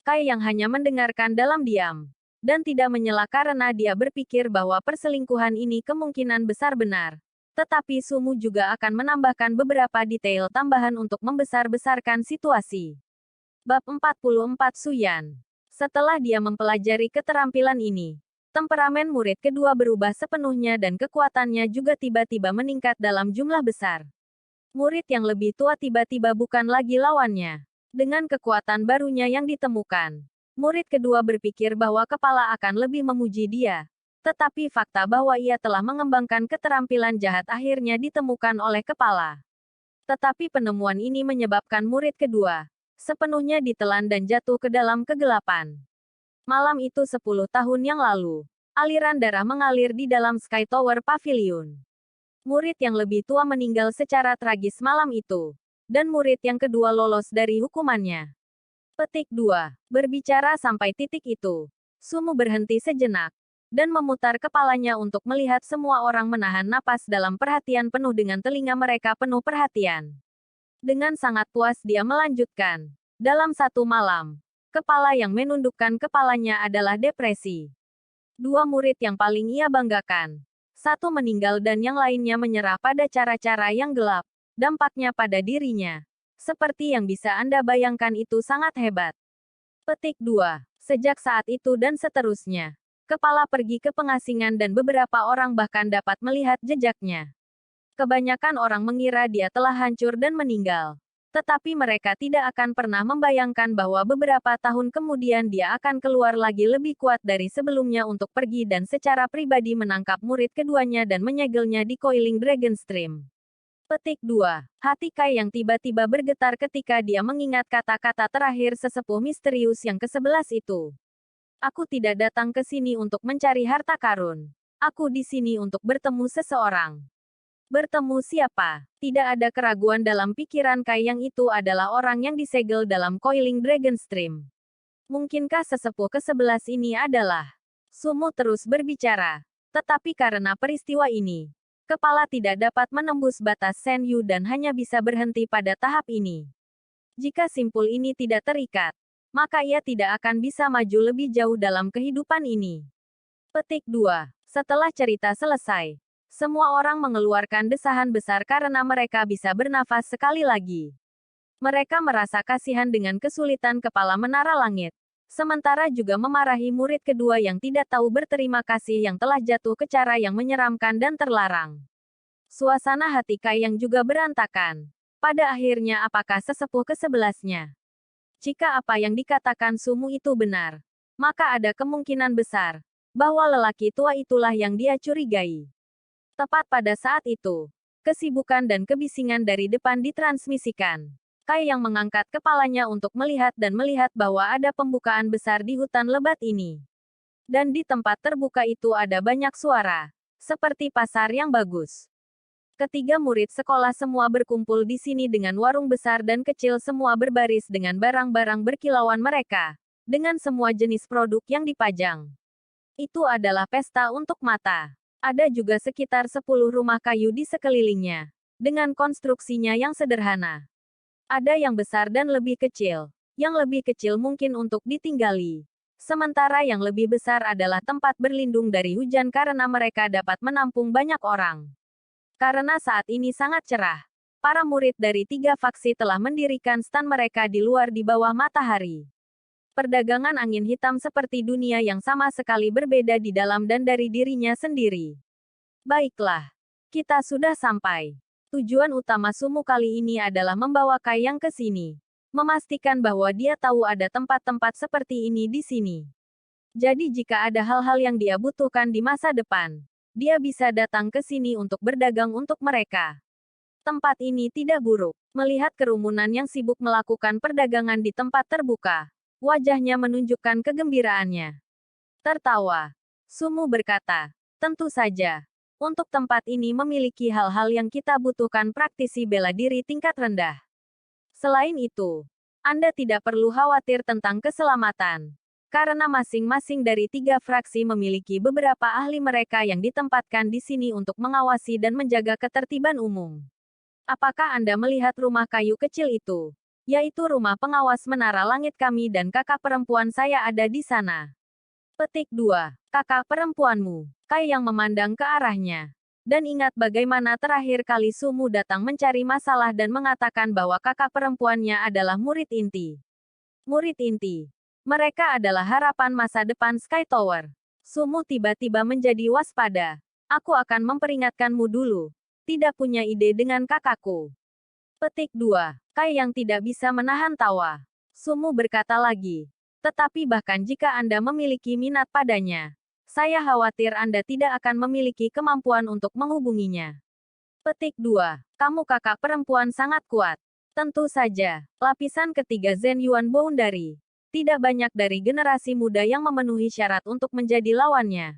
Kai yang hanya mendengarkan dalam diam. Dan tidak menyela karena dia berpikir bahwa perselingkuhan ini kemungkinan besar benar. Tetapi Sumu juga akan menambahkan beberapa detail tambahan untuk membesar-besarkan situasi. Bab 44 Suyan. Setelah dia mempelajari keterampilan ini, temperamen murid kedua berubah sepenuhnya dan kekuatannya juga tiba-tiba meningkat dalam jumlah besar. Murid yang lebih tua tiba-tiba bukan lagi lawannya. Dengan kekuatan barunya yang ditemukan, murid kedua berpikir bahwa kepala akan lebih memuji dia. Tetapi fakta bahwa ia telah mengembangkan keterampilan jahat akhirnya ditemukan oleh kepala. Tetapi penemuan ini menyebabkan murid kedua sepenuhnya ditelan dan jatuh ke dalam kegelapan. Malam itu 10 tahun yang lalu, aliran darah mengalir di dalam Sky Tower Pavilion. Murid yang lebih tua meninggal secara tragis malam itu. Dan murid yang kedua lolos dari hukumannya. Petik 2. Berbicara sampai titik itu, Sumu berhenti sejenak dan memutar kepalanya untuk melihat semua orang menahan napas dalam perhatian penuh dengan telinga mereka penuh perhatian. Dengan sangat puas dia melanjutkan. Dalam satu malam, kepala yang menundukkan kepalanya adalah depresi. Dua murid yang paling ia banggakan. Satu meninggal dan yang lainnya menyerah pada cara-cara yang gelap. Dampaknya pada dirinya. Seperti yang bisa Anda bayangkan itu sangat hebat. Petik 2. Sejak saat itu dan seterusnya. Kepala pergi ke pengasingan dan beberapa orang bahkan dapat melihat jejaknya. Kebanyakan orang mengira dia telah hancur dan meninggal. Tetapi mereka tidak akan pernah membayangkan bahwa beberapa tahun kemudian dia akan keluar lagi lebih kuat dari sebelumnya untuk pergi dan secara pribadi menangkap murid keduanya dan menyegelnya di Coiling Dragon Stream. Petik 2. Hati Kai yang tiba-tiba bergetar ketika dia mengingat kata-kata terakhir sesepuh misterius yang ke-11 itu. Aku tidak datang ke sini untuk mencari harta karun. Aku di sini untuk bertemu seseorang. Bertemu siapa? Tidak ada keraguan dalam pikiran Kai yang itu adalah orang yang disegel dalam Coiling Dragon Stream. Mungkinkah sesepuh ke-11 ini adalah? Sumu terus berbicara. Tetapi karena peristiwa ini, kepala tidak dapat menembus batas Sen Yu dan hanya bisa berhenti pada tahap ini. Jika simpul ini tidak terikat, maka ia tidak akan bisa maju lebih jauh dalam kehidupan ini. Petik 2. Setelah cerita selesai, semua orang mengeluarkan desahan besar karena mereka bisa bernafas sekali lagi. Mereka merasa kasihan dengan kesulitan kepala menara langit. Sementara juga memarahi murid kedua yang tidak tahu berterima kasih yang telah jatuh ke cara yang menyeramkan dan terlarang. Suasana hati Kai yang juga berantakan. Pada akhirnya apakah sesepuh ke-11-nya? Jika apa yang dikatakan Sumu itu benar, maka ada kemungkinan besar bahwa lelaki tua itulah yang dia curigai. Tepat pada saat itu, kesibukan dan kebisingan dari depan ditransmisikan. Kai yang mengangkat kepalanya untuk melihat dan melihat bahwa ada pembukaan besar di hutan lebat ini. Dan di tempat terbuka itu ada banyak suara, seperti pasar yang bagus. Ketiga murid sekolah semua berkumpul di sini dengan warung besar dan kecil semua berbaris dengan barang-barang berkilauan mereka, dengan semua jenis produk yang dipajang. Itu adalah pesta untuk mata. Ada juga sekitar 10 rumah kayu di sekelilingnya, dengan konstruksinya yang sederhana. Ada yang besar dan lebih kecil. Yang lebih kecil mungkin untuk ditinggali. Sementara yang lebih besar adalah tempat berlindung dari hujan karena mereka dapat menampung banyak orang. Karena saat ini sangat cerah, para murid dari 3 faksi telah mendirikan stan mereka di luar di bawah matahari. Perdagangan angin hitam seperti dunia yang sama sekali berbeda di dalam dan dari dirinya sendiri. Baiklah, kita sudah sampai. Tujuan utama Sumu kali ini adalah membawa Kai Yang ke sini. Memastikan bahwa dia tahu ada tempat-tempat seperti ini di sini. Jadi jika ada hal-hal yang dia butuhkan di masa depan, dia bisa datang ke sini untuk berdagang untuk mereka. Tempat ini tidak buruk. Melihat kerumunan yang sibuk melakukan perdagangan di tempat terbuka, wajahnya menunjukkan kegembiraannya. Tertawa, Sumu berkata, tentu saja. Untuk tempat ini memiliki hal-hal yang kita butuhkan praktisi bela diri tingkat rendah. Selain itu, Anda tidak perlu khawatir tentang keselamatan. Karena masing-masing dari 3 fraksi memiliki beberapa ahli mereka yang ditempatkan di sini untuk mengawasi dan menjaga ketertiban umum. Apakah Anda melihat rumah kayu kecil itu? Yaitu rumah pengawas menara langit kami dan kakak perempuan saya ada di sana. Petik 2. Kakak perempuanmu. Kai yang memandang ke arahnya. Dan ingat bagaimana terakhir kali Sumu datang mencari masalah dan mengatakan bahwa kakak perempuannya adalah murid inti. Murid inti. Mereka adalah harapan masa depan Sky Tower. Sumu tiba-tiba menjadi waspada. Aku akan memperingatkanmu dulu. Tidak punya ide dengan kakakku. Petik 2. Kai yang tidak bisa menahan tawa. Sumu berkata lagi. Tetapi bahkan jika Anda memiliki minat padanya, saya khawatir Anda tidak akan memiliki kemampuan untuk menghubunginya. Petik 2. Kamu kakak perempuan sangat kuat. Tentu saja, lapisan ketiga Zhen Yuan Boundary. Tidak banyak dari generasi muda yang memenuhi syarat untuk menjadi lawannya.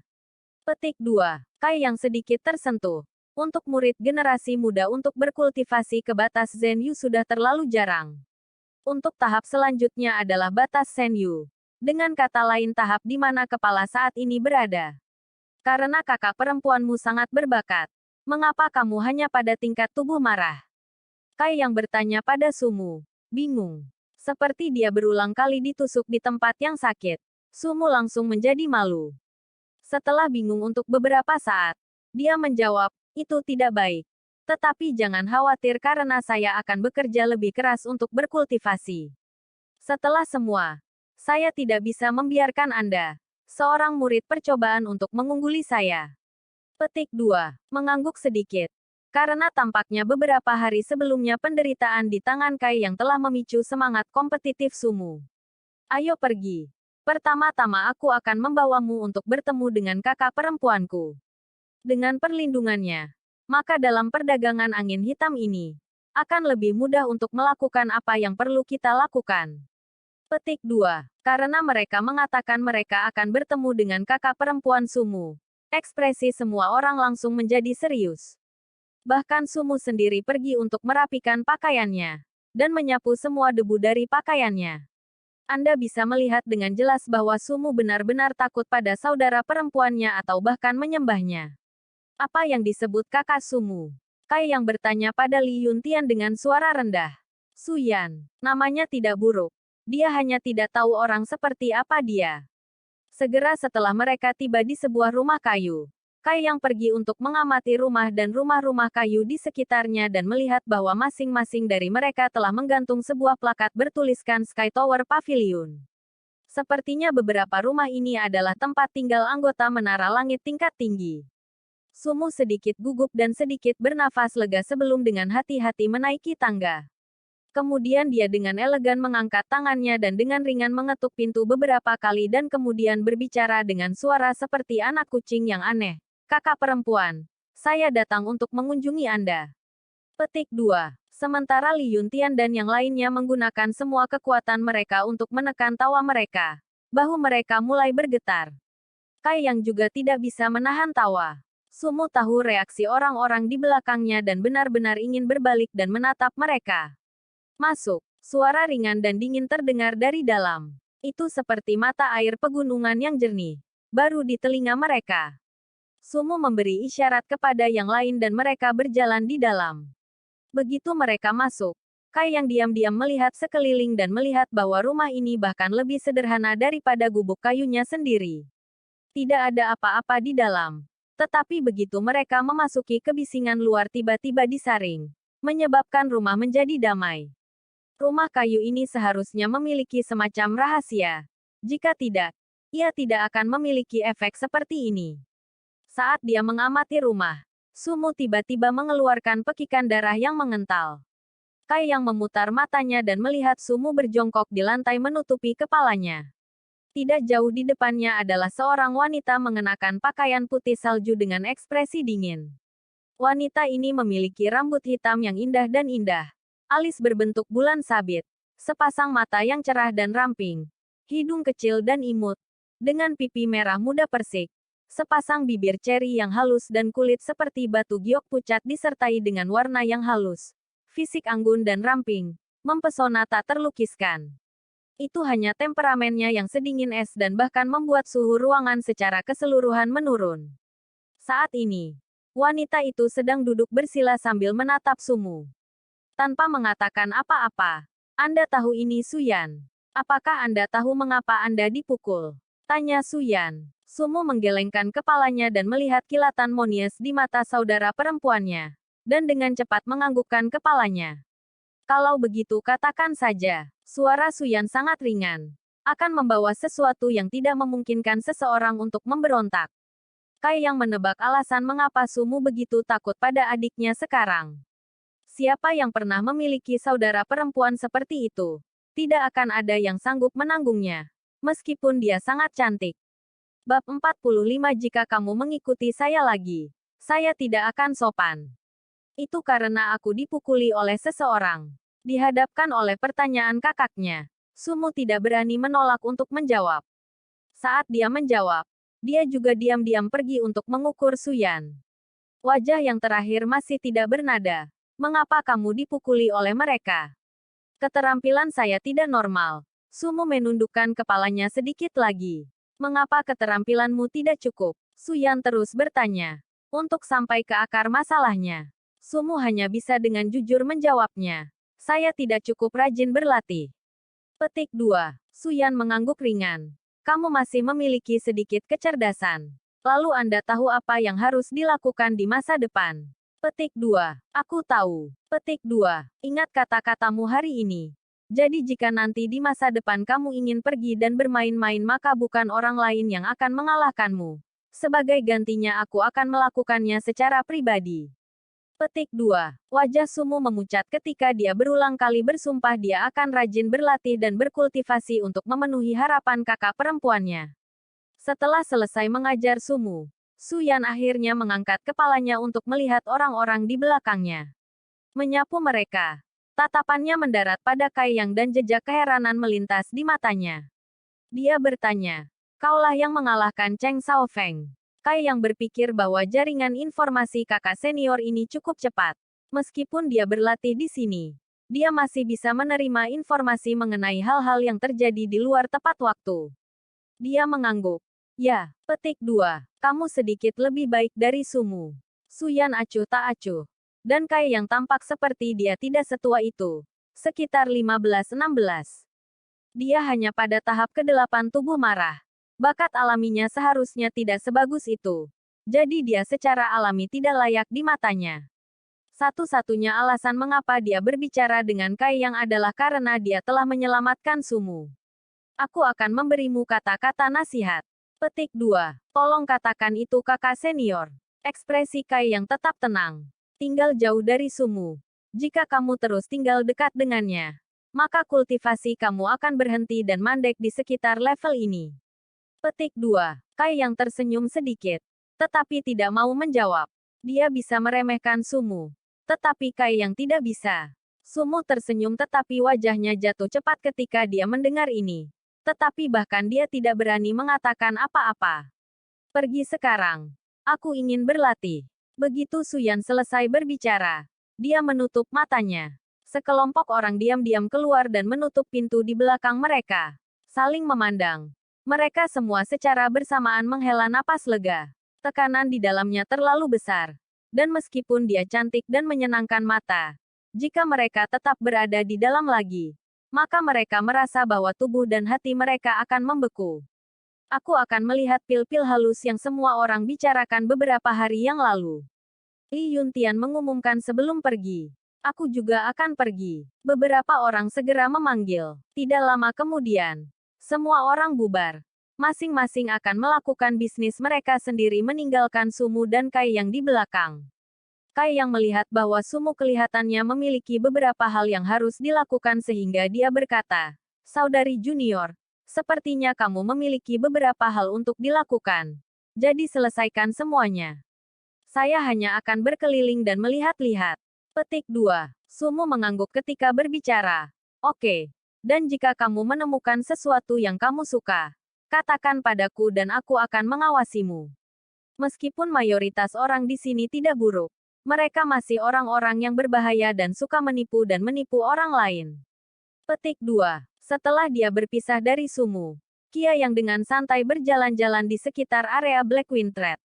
Petik 2. Kai yang sedikit tersentuh. Untuk murid generasi muda untuk berkultivasi ke batas Zhen Yu sudah terlalu jarang. Untuk tahap selanjutnya adalah batas Shen Yu. Dengan kata lain tahap di mana kepala saat ini berada. Karena kakak perempuanmu sangat berbakat. Mengapa kamu hanya pada tingkat tubuh marah? Kai yang bertanya pada Sumu. Bingung. Seperti dia berulang kali ditusuk di tempat yang sakit. Sumu langsung menjadi malu. Setelah bingung untuk beberapa saat, dia menjawab, itu tidak baik. Tetapi jangan khawatir karena saya akan bekerja lebih keras untuk berkultivasi. Setelah semua, saya tidak bisa membiarkan Anda, seorang murid percobaan untuk mengungguli saya. Petik 2. Mengangguk sedikit. Karena tampaknya beberapa hari sebelumnya penderitaan di tangan Kai yang telah memicu semangat kompetitif Sumu. Ayo pergi. Pertama-tama aku akan membawamu untuk bertemu dengan kakak perempuanku. Dengan perlindungannya, maka dalam perdagangan angin hitam ini, akan lebih mudah untuk melakukan apa yang perlu kita lakukan. Petik 2. Karena mereka mengatakan mereka akan bertemu dengan kakak perempuan Sumu. Ekspresi semua orang langsung menjadi serius. Bahkan Sumu sendiri pergi untuk merapikan pakaiannya. Dan menyapu semua debu dari pakaiannya. Anda bisa melihat dengan jelas bahwa Sumu benar-benar takut pada saudara perempuannya atau bahkan menyembahnya. Apa yang disebut kakak Sumu? Kai yang bertanya pada Li Yuntian dengan suara rendah. Suyan, namanya tidak buruk. Dia hanya tidak tahu orang seperti apa dia. Segera setelah mereka tiba di sebuah rumah kayu, Kai yang pergi untuk mengamati rumah dan rumah-rumah kayu di sekitarnya dan melihat bahwa masing-masing dari mereka telah menggantung sebuah plakat bertuliskan Sky Tower Pavilion. Sepertinya beberapa rumah ini adalah tempat tinggal anggota menara langit tingkat tinggi. Sumu sedikit gugup dan sedikit bernafas lega sebelum dengan hati-hati menaiki tangga. Kemudian dia dengan elegan mengangkat tangannya dan dengan ringan mengetuk pintu beberapa kali dan kemudian berbicara dengan suara seperti anak kucing yang aneh. Kakak perempuan, saya datang untuk mengunjungi Anda. Petik 2. Sementara Li Yuntian dan yang lainnya menggunakan semua kekuatan mereka untuk menekan tawa mereka. Bahu mereka mulai bergetar. Kai yang juga tidak bisa menahan tawa. Sumu tahu reaksi orang-orang di belakangnya dan benar-benar ingin berbalik dan menatap mereka. Masuk. Suara ringan dan dingin terdengar dari dalam. Itu seperti mata air pegunungan yang jernih. Baru di telinga mereka. Sumu memberi isyarat kepada yang lain dan mereka berjalan di dalam. Begitu mereka masuk, Kai yang diam-diam melihat sekeliling dan melihat bahwa rumah ini bahkan lebih sederhana daripada gubuk kayunya sendiri. Tidak ada apa-apa di dalam. Tetapi begitu mereka memasuki kebisingan luar tiba-tiba disaring, menyebabkan rumah menjadi damai. Rumah kayu ini seharusnya memiliki semacam rahasia. Jika tidak, ia tidak akan memiliki efek seperti ini. Saat dia mengamati rumah, Sumu tiba-tiba mengeluarkan pekikan darah yang mengental. Kai yang memutar matanya dan melihat Sumu berjongkok di lantai menutupi kepalanya. Tidak jauh di depannya adalah seorang wanita mengenakan pakaian putih salju dengan ekspresi dingin. Wanita ini memiliki rambut hitam yang indah dan indah, alis berbentuk bulan sabit, sepasang mata yang cerah dan ramping, hidung kecil dan imut, dengan pipi merah muda persik, sepasang bibir ceri yang halus dan kulit seperti batu giok pucat disertai dengan warna yang halus. Fisik anggun dan ramping, mempesona tak terlukiskan. Itu hanya temperamennya yang sedingin es dan bahkan membuat suhu ruangan secara keseluruhan menurun. Saat ini, wanita itu sedang duduk bersila sambil menatap Sumu. Tanpa mengatakan apa-apa, Anda tahu ini Suyan. Apakah Anda tahu mengapa Anda dipukul? Tanya Suyan. Sumu menggelengkan kepalanya dan melihat kilatan monies di mata saudara perempuannya. Dan dengan cepat menganggukkan kepalanya. Kalau begitu katakan saja, suara Suyan sangat ringan. Akan membawa sesuatu yang tidak memungkinkan seseorang untuk memberontak. Kai yang menebak alasan mengapa Sumu begitu takut pada adiknya sekarang. Siapa yang pernah memiliki saudara perempuan seperti itu? Tidak akan ada yang sanggup menanggungnya. Meskipun dia sangat cantik. Bab 45 Jika kamu mengikuti saya lagi, saya tidak akan sopan. Itu karena aku dipukuli oleh seseorang. Dihadapkan oleh pertanyaan kakaknya, Sumu tidak berani menolak untuk menjawab. Saat dia menjawab, dia juga diam-diam pergi untuk mengukur Suyan. Wajah yang terakhir masih tidak bernada. Mengapa kamu dipukuli oleh mereka? Keterampilan saya tidak normal. Sumu menundukkan kepalanya sedikit lagi. Mengapa keterampilanmu tidak cukup? Suyan terus bertanya. Untuk sampai ke akar masalahnya. Sumu hanya bisa dengan jujur menjawabnya. Saya tidak cukup rajin berlatih. Petik 2. Suyan mengangguk ringan. Kamu masih memiliki sedikit kecerdasan. Lalu Anda tahu apa yang harus dilakukan di masa depan. Petik 2. Aku tahu. Petik 2. Ingat kata-katamu hari ini. Jadi jika nanti di masa depan kamu ingin pergi dan bermain-main maka bukan orang lain yang akan mengalahkanmu. Sebagai gantinya aku akan melakukannya secara pribadi. Petik 2. Wajah Sumu memucat ketika dia berulang kali bersumpah dia akan rajin berlatih dan berkultivasi untuk memenuhi harapan kakak perempuannya. Setelah selesai mengajar Sumu, Suyan akhirnya mengangkat kepalanya untuk melihat orang-orang di belakangnya. Menyapu mereka. Tatapannya mendarat pada Kai Yang dan jejak keheranan melintas di matanya. Dia bertanya, "Kaulah yang mengalahkan Cheng Xiaofeng." Kai yang berpikir bahwa jaringan informasi kakak senior ini cukup cepat. Meskipun dia berlatih di sini, dia masih bisa menerima informasi mengenai hal-hal yang terjadi di luar tepat waktu. Dia mengangguk. Ya, petik 2. Kamu sedikit lebih baik dari Sumu. Suyan acuh tak acuh. Dan Kai yang tampak seperti dia tidak setua itu. Sekitar 15-16. Dia hanya pada tahap ke-8 tubuh marah. Bakat alaminya seharusnya tidak sebagus itu. Jadi dia secara alami tidak layak di matanya. Satu-satunya alasan mengapa dia berbicara dengan Kai yang adalah karena dia telah menyelamatkan Sumu. Aku akan memberimu kata-kata nasihat. Petik 2. Tolong katakan itu kakak senior. Ekspresi Kai yang tetap tenang. Tinggal jauh dari Sumu. Jika kamu terus tinggal dekat dengannya, maka kultivasi kamu akan berhenti dan mandek di sekitar level ini. Petik 2. Kai yang tersenyum sedikit. Tetapi tidak mau menjawab. Dia bisa meremehkan Sumu. Tetapi Kai yang tidak bisa. Sumu tersenyum tetapi wajahnya jatuh cepat ketika dia mendengar ini. Tetapi bahkan dia tidak berani mengatakan apa-apa. Pergi sekarang. Aku ingin berlatih. Begitu Suyan selesai berbicara, dia menutup matanya. Sekelompok orang diam-diam keluar dan menutup pintu di belakang mereka. Saling memandang. Mereka semua secara bersamaan menghela napas lega. Tekanan di dalamnya terlalu besar. Dan meskipun dia cantik dan menyenangkan mata, Jika mereka tetap berada di dalam lagi, maka mereka merasa bahwa tubuh dan hati mereka akan membeku. Aku akan melihat pil-pil halus yang semua orang bicarakan beberapa hari yang lalu. Li Yuntian mengumumkan sebelum pergi. Aku juga akan pergi. Beberapa orang segera memanggil. Tidak lama kemudian, semua orang bubar. Masing-masing akan melakukan bisnis mereka sendiri meninggalkan Sumu dan Kai yang di belakang. Kai yang melihat bahwa Sumu kelihatannya memiliki beberapa hal yang harus dilakukan sehingga dia berkata, "Saudari junior, sepertinya kamu memiliki beberapa hal untuk dilakukan. Jadi selesaikan semuanya. Saya hanya akan berkeliling dan melihat-lihat." Petik 2. Sumu mengangguk ketika berbicara. Oke. Dan jika kamu menemukan sesuatu yang kamu suka, katakan padaku dan aku akan mengawasimu. Meskipun mayoritas orang di sini tidak buruk, mereka masih orang-orang yang berbahaya dan suka menipu orang lain. Petik 2. Setelah dia berpisah dari Sumu, Kia yang dengan santai berjalan-jalan di sekitar area Blackwing Thread.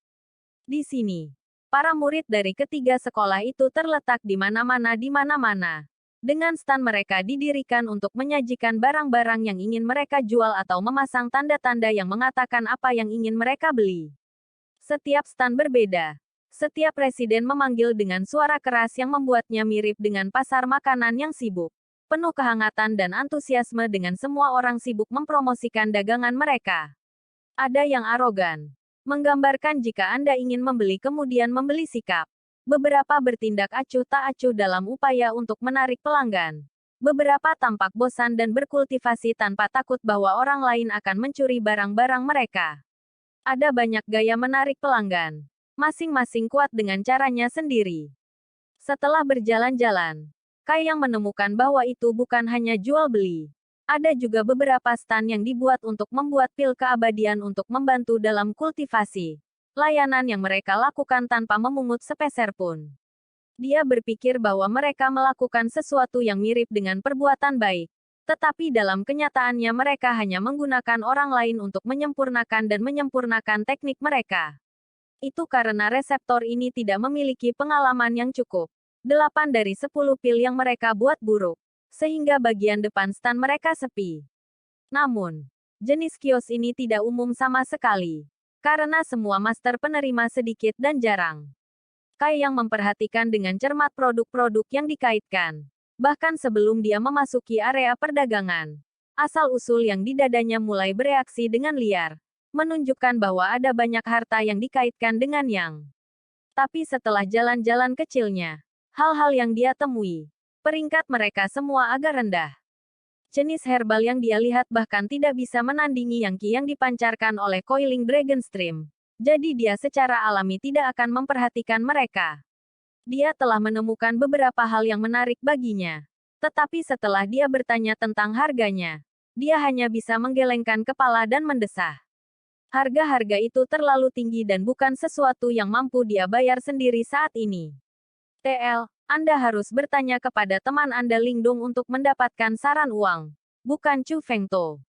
Di sini, para murid dari ketiga sekolah itu terletak di mana-mana. Dengan stan mereka didirikan untuk menyajikan barang-barang yang ingin mereka jual atau memasang tanda-tanda yang mengatakan apa yang ingin mereka beli. Setiap stan berbeda. Setiap presiden memanggil dengan suara keras yang membuatnya mirip dengan pasar makanan yang sibuk. Penuh kehangatan dan antusiasme dengan semua orang sibuk mempromosikan dagangan mereka. Ada yang arogan. Menggambarkan jika Anda ingin membeli kemudian membeli sikap. Beberapa bertindak acuh tak acuh dalam upaya untuk menarik pelanggan. Beberapa tampak bosan dan berkultivasi tanpa takut bahwa orang lain akan mencuri barang-barang mereka. Ada banyak gaya menarik pelanggan. Masing-masing kuat dengan caranya sendiri. Setelah berjalan-jalan, Kai yang menemukan bahwa itu bukan hanya jual beli. Ada juga beberapa stan yang dibuat untuk membuat pil keabadian untuk membantu dalam kultivasi. Layanan yang mereka lakukan tanpa memungut sepeser pun. Dia berpikir bahwa mereka melakukan sesuatu yang mirip dengan perbuatan baik. Tetapi dalam kenyataannya mereka hanya menggunakan orang lain untuk menyempurnakan teknik mereka. Itu karena reseptor ini tidak memiliki pengalaman yang cukup. 8 dari 10 pil yang mereka buat buruk. Sehingga bagian depan stan mereka sepi. Namun, jenis kios ini tidak umum sama sekali. Karena semua master penerima sedikit dan jarang. Kai yang memperhatikan dengan cermat produk-produk yang dikaitkan. Bahkan sebelum dia memasuki area perdagangan. Asal-usul yang di dadanya mulai bereaksi dengan liar. Menunjukkan bahwa ada banyak harta yang dikaitkan dengan yang. Tapi setelah jalan-jalan kecilnya, hal-hal yang dia temui, peringkat mereka semua agak rendah. Jenis herbal yang dia lihat bahkan tidak bisa menandingi yang yang dipancarkan oleh Coiling Dragon Stream. Jadi dia secara alami tidak akan memperhatikan mereka. Dia telah menemukan beberapa hal yang menarik baginya. Tetapi setelah dia bertanya tentang harganya, dia hanya bisa menggelengkan kepala dan mendesah. Harga-harga itu terlalu tinggi dan bukan sesuatu yang mampu dia bayar sendiri saat ini. TL, Anda harus bertanya kepada teman Anda Lingdong untuk mendapatkan saran uang, bukan Chu Fengto.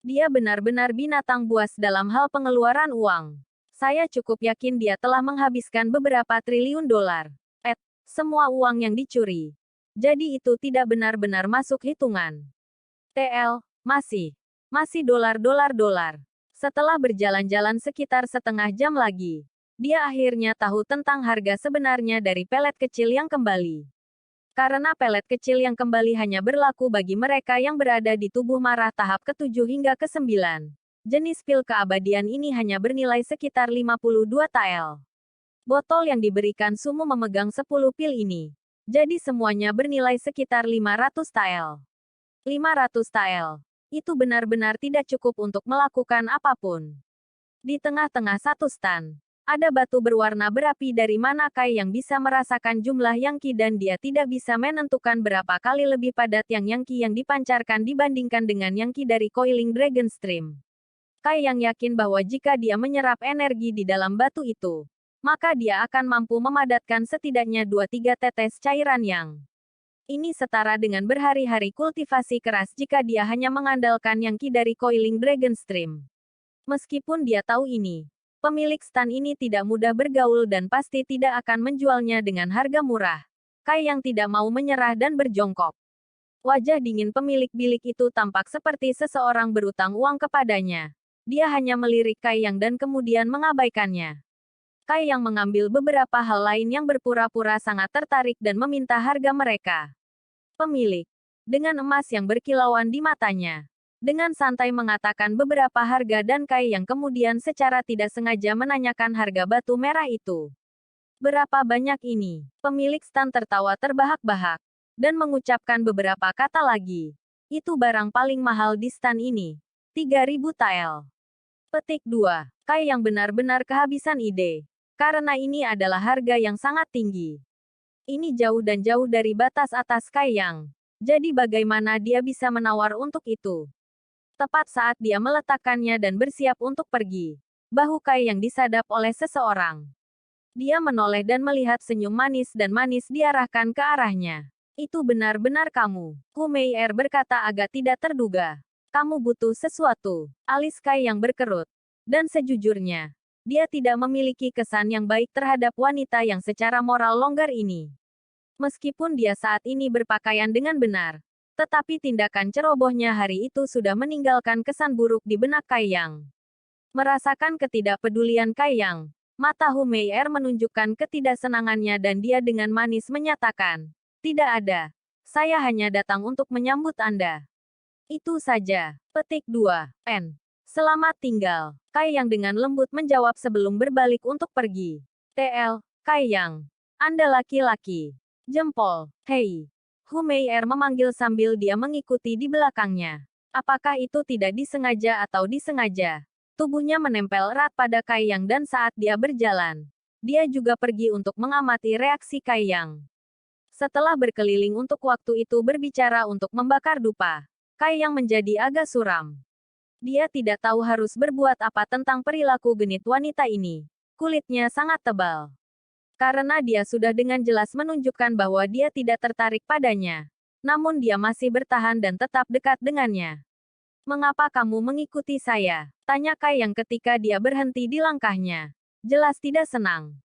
Dia benar-benar binatang buas dalam hal pengeluaran uang. Saya cukup yakin dia telah menghabiskan beberapa triliun dolar. Semua uang yang dicuri. Jadi itu tidak benar-benar masuk hitungan. TL, masih dolar. Setelah berjalan-jalan sekitar setengah jam lagi, dia akhirnya tahu tentang harga sebenarnya dari pelet kecil yang kembali. Karena pelet kecil yang kembali hanya berlaku bagi mereka yang berada di tubuh marah tahap ke-7 hingga ke-9. Jenis pil keabadian ini hanya bernilai sekitar 52 tael. Botol yang diberikan Sumu memegang 10 pil ini. Jadi semuanya bernilai sekitar 500 tael. 500 tael. Itu benar-benar tidak cukup untuk melakukan apapun. Di tengah-tengah satu stan, ada batu berwarna berapi dari mana Kai yang bisa merasakan jumlah Yangqi dan dia tidak bisa menentukan berapa kali lebih padat yang Yangqi yang dipancarkan dibandingkan dengan Yangqi dari Coiling Dragon Stream. Kai yang yakin bahwa jika dia menyerap energi di dalam batu itu, maka dia akan mampu memadatkan setidaknya 2-3 tetes cairan yang. Ini setara dengan berhari-hari kultivasi keras jika dia hanya mengandalkan Yangqi dari Coiling Dragon Stream. Meskipun dia tahu ini, pemilik stan ini tidak mudah bergaul dan pasti tidak akan menjualnya dengan harga murah. Kai Yang tidak mau menyerah dan berjongkok. Wajah dingin pemilik bilik itu tampak seperti seseorang berutang uang kepadanya. Dia hanya melirik Kai Yang dan kemudian mengabaikannya. Kai Yang mengambil beberapa hal lain yang berpura-pura sangat tertarik dan meminta harga mereka. Pemilik, dengan emas yang berkilauan di matanya, dengan santai mengatakan beberapa harga dan Kai Yang kemudian secara tidak sengaja menanyakan harga batu merah itu. Berapa banyak ini? Pemilik stan tertawa terbahak-bahak dan mengucapkan beberapa kata lagi. Itu barang paling mahal di stan ini. 3.000 tael. Petik 2. Kai Yang benar-benar kehabisan ide. Karena ini adalah harga yang sangat tinggi. Ini jauh dan jauh dari batas atas Kai Yang. Jadi bagaimana dia bisa menawar untuk itu? Tepat saat dia meletakkannya dan bersiap untuk pergi, bahu Kai Yang disadap oleh seseorang. Dia menoleh dan melihat senyum manis dan manis diarahkan ke arahnya. Itu benar-benar kamu. Hu Meier berkata agak tidak terduga. Kamu butuh sesuatu. Alis Kai Yang berkerut. Dan sejujurnya, dia tidak memiliki kesan yang baik terhadap wanita yang secara moral longgar ini. Meskipun dia saat ini berpakaian dengan benar, tetapi tindakan cerobohnya hari itu sudah meninggalkan kesan buruk di benak Kai Yang. Merasakan ketidakpedulian Kai Yang, mata Hu Meier menunjukkan ketidaksenangannya dan dia dengan manis menyatakan, tidak ada. Saya hanya datang untuk menyambut Anda. Itu saja. Petik 2. N. Selamat tinggal. Kai Yang dengan lembut menjawab sebelum berbalik untuk pergi. TL. Kai Yang. Anda laki-laki. Jempol. Hei. Hu Meier memanggil sambil dia mengikuti di belakangnya. Apakah itu tidak disengaja atau disengaja? Tubuhnya menempel erat pada Kai Yang dan saat dia berjalan, dia juga pergi untuk mengamati reaksi Kai Yang. Setelah berkeliling untuk waktu itu berbicara untuk membakar dupa, Kai Yang menjadi agak suram. Dia tidak tahu harus berbuat apa tentang perilaku genit wanita ini. Kulitnya sangat tebal. Karena dia sudah dengan jelas menunjukkan bahwa dia tidak tertarik padanya. Namun dia masih bertahan dan tetap dekat dengannya. Mengapa kamu mengikuti saya? Tanya Kai Yang ketika dia berhenti di langkahnya. Jelas tidak senang.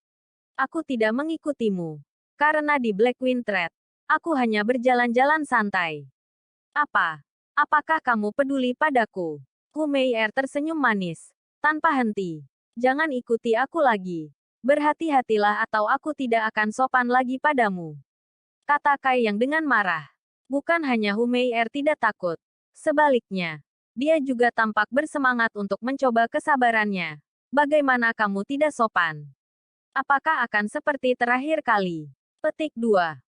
Aku tidak mengikutimu. Karena di Blackwing Thread, aku hanya berjalan-jalan santai. Apa? Apakah kamu peduli padaku? Hu Meier tersenyum manis, tanpa henti. Jangan ikuti aku lagi. Berhati-hatilah atau aku tidak akan sopan lagi padamu. Kata Kai Yang dengan marah. Bukan hanya Hu Meier tidak takut. Sebaliknya, dia juga tampak bersemangat untuk mencoba kesabarannya. Bagaimana kamu tidak sopan? Apakah akan seperti terakhir kali? Petik 2.